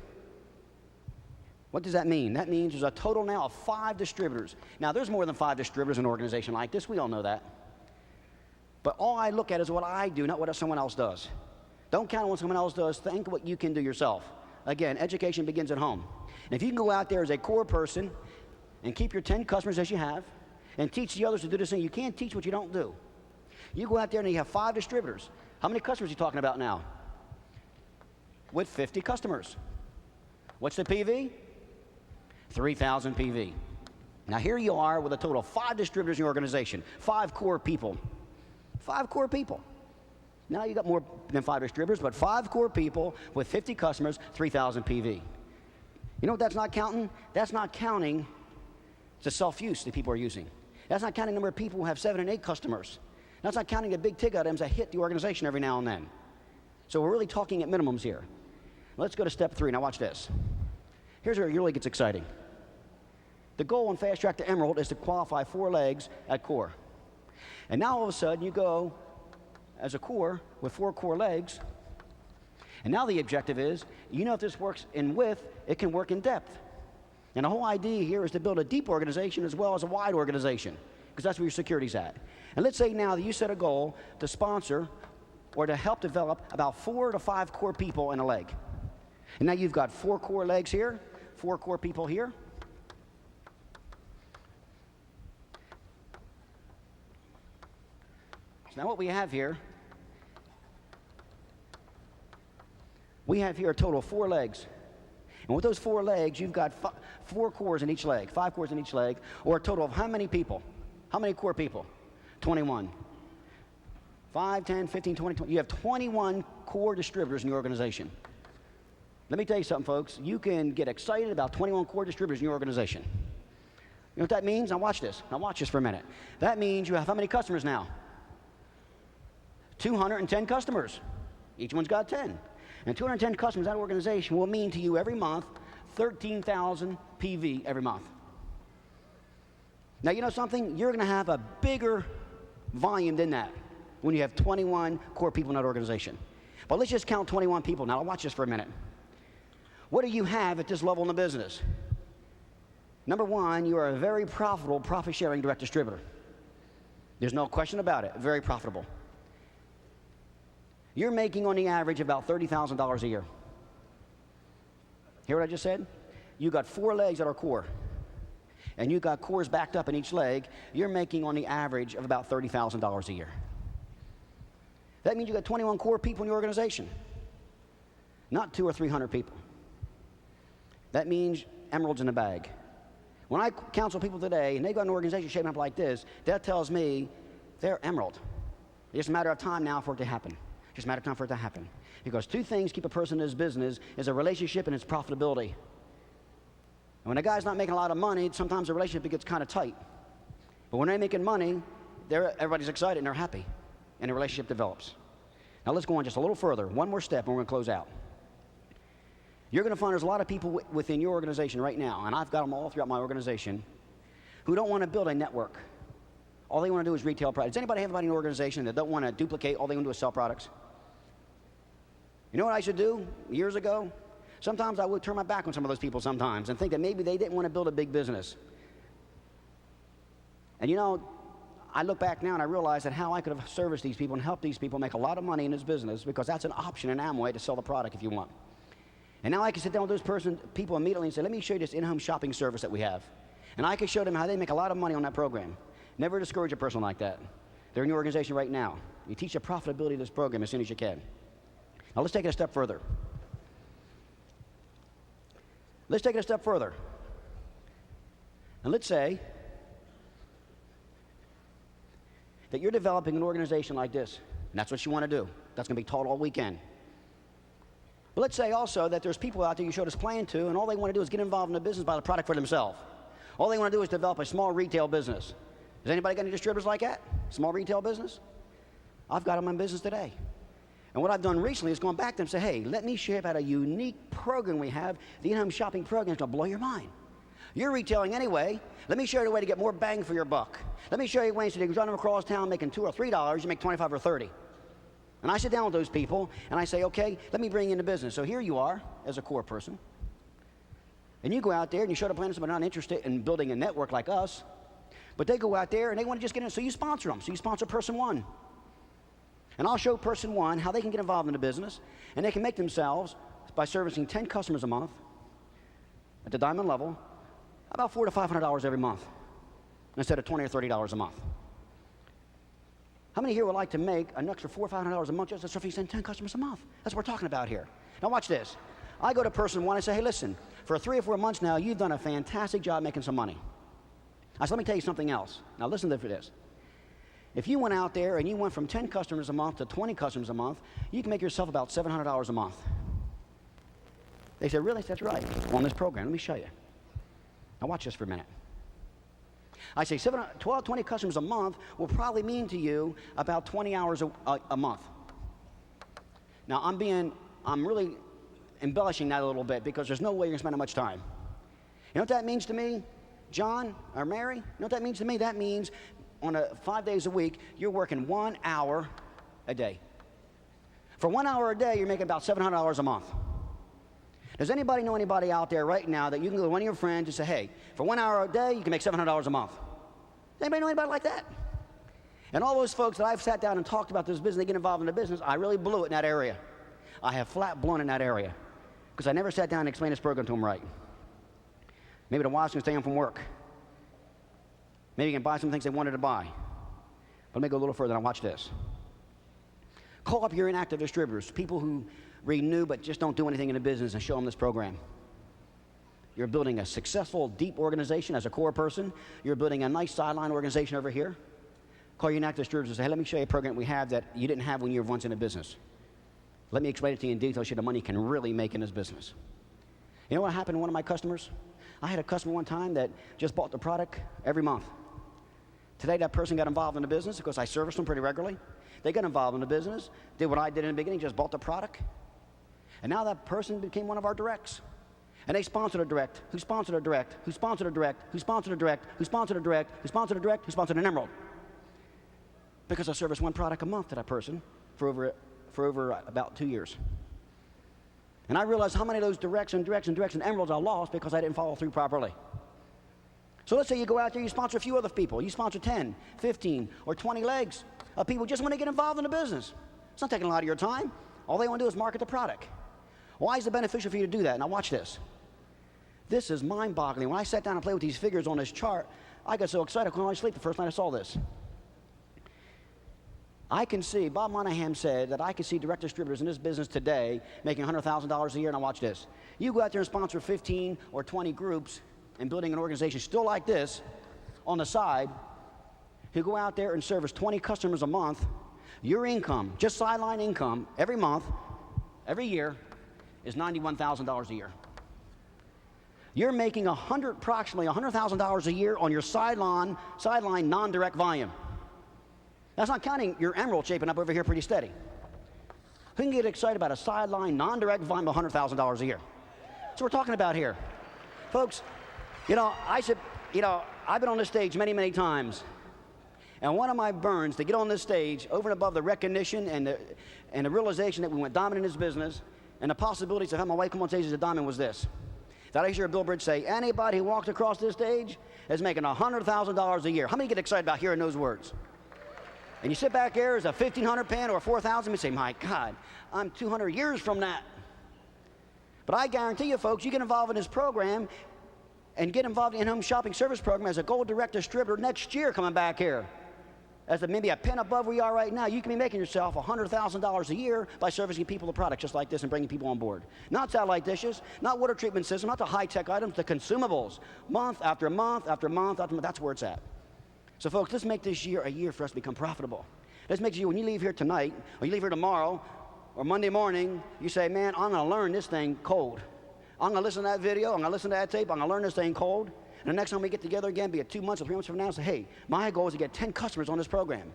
What does that mean? That means there's a total now of 5 distributors. Now, there's more than 5 distributors in an organization like this. We all know that. But all I look at is what I do, not what someone else does. Don't count on what someone else does. Think what you can do yourself. Again, education begins at home. And if you can go out there as a core person and keep your 10 customers as you have and teach the others to do this thing, you can't teach what you don't do. You go out there and you have 5 distributors. How many customers are you talking about now? With 50 customers. What's the PV? 3,000 PV. Now here you are with a total of 5 distributors in your organization, 5 core people. 5 core people. Now you got more than 5 distributors, but 5 core people with 50 customers, 3,000 PV. You know what that's not counting? That's not counting the self-use that people are using. That's not counting the number of people who have 7 and 8 customers. That's not counting the big ticket items that hit the organization every now and then. So we're really talking at minimums here. Let's go to step 3. Now watch this. Here's where it really gets exciting. The goal on Fast Track to Emerald is to qualify 4 legs at core. And now all of a sudden you go as a core with 4 core legs, and now the objective is, you know, if this works in width, it can work in depth. And the whole idea here is to build a deep organization as well as a wide organization, because that's where your security's at. And let's say now that you set a goal to sponsor or to help develop about 4 to 5 core people in a leg. And now you've got 4 core legs here, 4 core people here. So now what we have here a total of 4 legs. And with those 4 legs, you've got 4 cores in each leg, 5 cores in each leg, or a total of how many people? How many core people? 21. 5, 10, 15, 20. You have 21 core distributors in your organization. Let me tell you something, folks. You can get excited about 21 core distributors in your organization. You know what that means? Now watch this. Now watch this for a minute. That means you have how many customers now? 210 customers. Each one's got 10. And 210 customers in that organization will mean to you every month 13,000 PV every month. Now, you know something? You're going to have a bigger volume than that when you have 21 core people in that organization. But let's just count 21 people. Now, watch this for a minute. What do you have at this level in the business? Number one, you are a very profitable, profit-sharing direct distributor. There's no question about it. Very profitable. You're making on the average about $30,000 a year. Hear what I just said? You got 4 legs that are core, and you got cores backed up in each leg. You're making on the average of about $30,000 a year. That means you got 21 core people in your organization, not 200 or 300 people. That means emeralds in the bag. When I counsel people today, and they got an organization shaping up like this, that tells me they're emerald. It's just a matter of time now for it to happen. Just a matter of time for it to happen. Because 2 things keep a person in his business is a relationship and its profitability. And when a guy's not making a lot of money, sometimes the relationship gets kind of tight. But when they're making money, everybody's excited and they're happy. And the relationship develops. Now let's go on just a little further. One more step and we're going to close out. You're going to find there's a lot of people within your organization right now, and I've got them all throughout my organization, who don't want to build a network. All they want to do is retail products. Does anybody have anybody in an organization that don't want to duplicate? All they want to do is sell products? You know what I should do years ago? Sometimes I would turn my back on some of those people sometimes and think that maybe they didn't want to build a big business. And you know, I look back now and I realize that how I could have serviced these people and helped these people make a lot of money in this business, because that's an option in AmWay to sell the product if you want. And now I can sit down with those people immediately and say, let me show you this in-home shopping service that we have. And I can show them how they make a lot of money on that program. Never discourage a person like that. They're in your organization right now. You teach the profitability of this program as soon as you can. Now let's take it a step further. Let's take it a step further. And let's say that you're developing an organization like this, and that's what you want to do. That's going to be taught all weekend. But let's say also that there's people out there you showed us playing to, and all they want to do is get involved in the business, buy the product for themselves. All they want to do is develop a small retail business. Has anybody got any distributors like that? Small retail business? I've got them in business today. And what I've done recently is gone back to them and say, hey, let me share about a unique program we have. The in-home shopping program is going to blow your mind. You're retailing anyway. Let me show you a way to get more bang for your buck. Let me show you ways so you can run them across town making $2 or $3, you make 25 or 30. And I sit down with those people and I say, okay, let me bring you into business. So here you are as a core person. And you go out there and you show the plan to somebody not interested in building a network like us. But they go out there and they want to just get in. So you sponsor them. So you sponsor person 1. And I'll show person 1 how they can get involved in the business. And they can make themselves, by servicing 10 customers a month at the diamond level, about $400 to $500 every month instead of $20 or $30 a month. How many here would like to make an extra $400 or $500 a month just to service 10 customers a month? That's what we're talking about here. Now watch this. I go to person 1 and say, hey, listen, for 3 or 4 months now, you've done a fantastic job making some money. I said, let me tell you something else. Now listen to this. If you went out there and you went from 10 customers a month to 20 customers a month, you can make yourself about $700 a month. They said, really? That's right. On this program. Let me show you. Now watch this for a minute. I say 12, 20 customers a month will probably mean to you about 20 hours a month. Now I'm really embellishing that a little bit because there's no way you're going to spend that much time. You know what that means to me, John or Mary? You know what that means to me? That means 5 days a week, you're working 1 hour a day. For 1 hour a day, you're making about $700 a month. Does anybody know anybody out there right now that you can go to one of your friends and say, hey, for 1 hour a day, you can make $700 a month? Does anybody know anybody like that? And all those folks that I've sat down and talked about this business, they get involved in the business, I really blew it in that area. I have flat blown in that area because I never sat down and explained this program to them right. Maybe the wives can stay home from work. Maybe you can buy some things they wanted to buy. But let me go a little further and watch this. Call up your inactive distributors, people who renew but just don't do anything in the business, and show them this program. You're building a successful, deep organization as a core person. You're building a nice sideline organization over here. Call your inactive distributors and say, hey, let me show you a program we have that you didn't have when you were once in a business. Let me explain it to you in detail so the money can really make in this business. You know what happened to one of my customers? I had a customer one time that just bought the product every month. Today, that person got involved in the business because I serviced them pretty regularly. They got involved in the business, did what I did in the beginning, just bought the product. And now that person became one of our directs. And they sponsored a direct, who sponsored a direct, who sponsored a direct, who sponsored a direct, who sponsored a direct, who sponsored a direct, who sponsored an emerald. Because I serviced one product a month to that person for over about 2 years. And I realized how many of those directs and emeralds I lost because I didn't follow through properly. So let's say you go out there, you sponsor a few other people. You sponsor 10, 15, or 20 legs of people just want to get involved in the business. It's not taking a lot of your time. All they want to do is market the product. Why is it beneficial for you to do that? Now watch this. This is mind-boggling. When I sat down and played with these figures on this chart, I got so excited I couldn't sleep the first night I saw this. I can see, Bob Monahan said that I can see direct distributors in this business today making $100,000 a year. Now watch this. You go out there and sponsor 15 or 20 groups and building an organization still like this on the side, who go out there and service 20 customers a month, your income, just sideline income, every month, every year, is $91,000 a year. You're making approximately $100,000 a year on your sideline non-direct volume. That's not counting your emerald shaping up over here pretty steady. Who can get excited about a sideline non-direct volume of $100,000 a year? That's what we're talking about here. Folks, I've been on this stage many, many times. And one of my burns to get on this stage, over and above the recognition and the realization that we went diamond in this business, and the possibilities of having my wife come on stage as a diamond, was this. That I hear Bill Bridge say, anybody who walks across this stage is making $100,000 a year. How many get excited about hearing those words? And you sit back there as a 1,500 pin or a 4,000 and say, my God, I'm 200 years from that. But I guarantee you, folks, you get involved in this program and get involved in InHome shopping service program as a gold direct distributor next year coming back here. As maybe a pin above where you are right now, you can be making yourself $100,000 a year by servicing people the products just like this and bringing people on board. Not satellite dishes, not water treatment system, not the high-tech items, the consumables. Month after month after month after month, that's where it's at. So folks, let's make this year a year for us to become profitable. Let's make it when you leave here tonight, or you leave here tomorrow, or Monday morning, you say, man, I'm going to learn this thing cold. I'm going to listen to that video, I'm going to listen to that tape, I'm going to learn this thing cold. And the next time we get together again, be it 2 months or 3 months from now, say, hey, my goal is to get 10 customers on this program.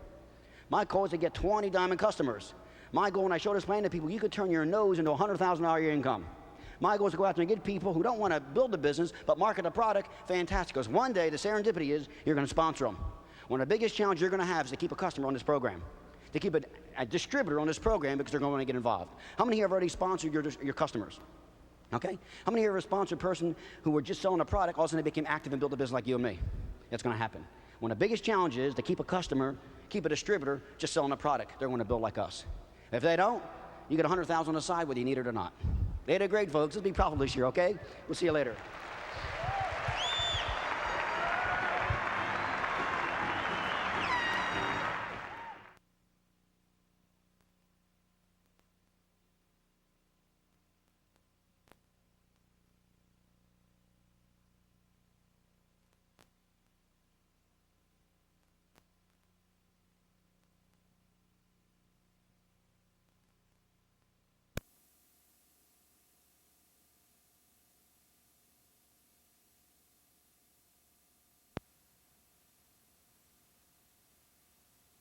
My goal is to get 20 diamond customers. My goal when I show this plan to people, you could turn your nose into $100,000 a year income. My goal is to go out there and get people who don't want to build the business, but market a product. Fantastic. Because one day, the serendipity is you're going to sponsor them. One of the biggest challenges you're going to have is to keep a customer on this program, to keep a distributor on this program because they're going to want to get involved. How many here have already sponsored your customers? Okay? How many here have a sponsored person who were just selling a product, all of a sudden they became active and built a business like you and me? That's going to happen. One of the biggest challenges is to keep a customer, keep a distributor just selling a product. They're going to build like us. If they don't, you get $100,000 on the side whether you need it or not. They did great, folks. Let's be profitable this year, okay? We'll see you later.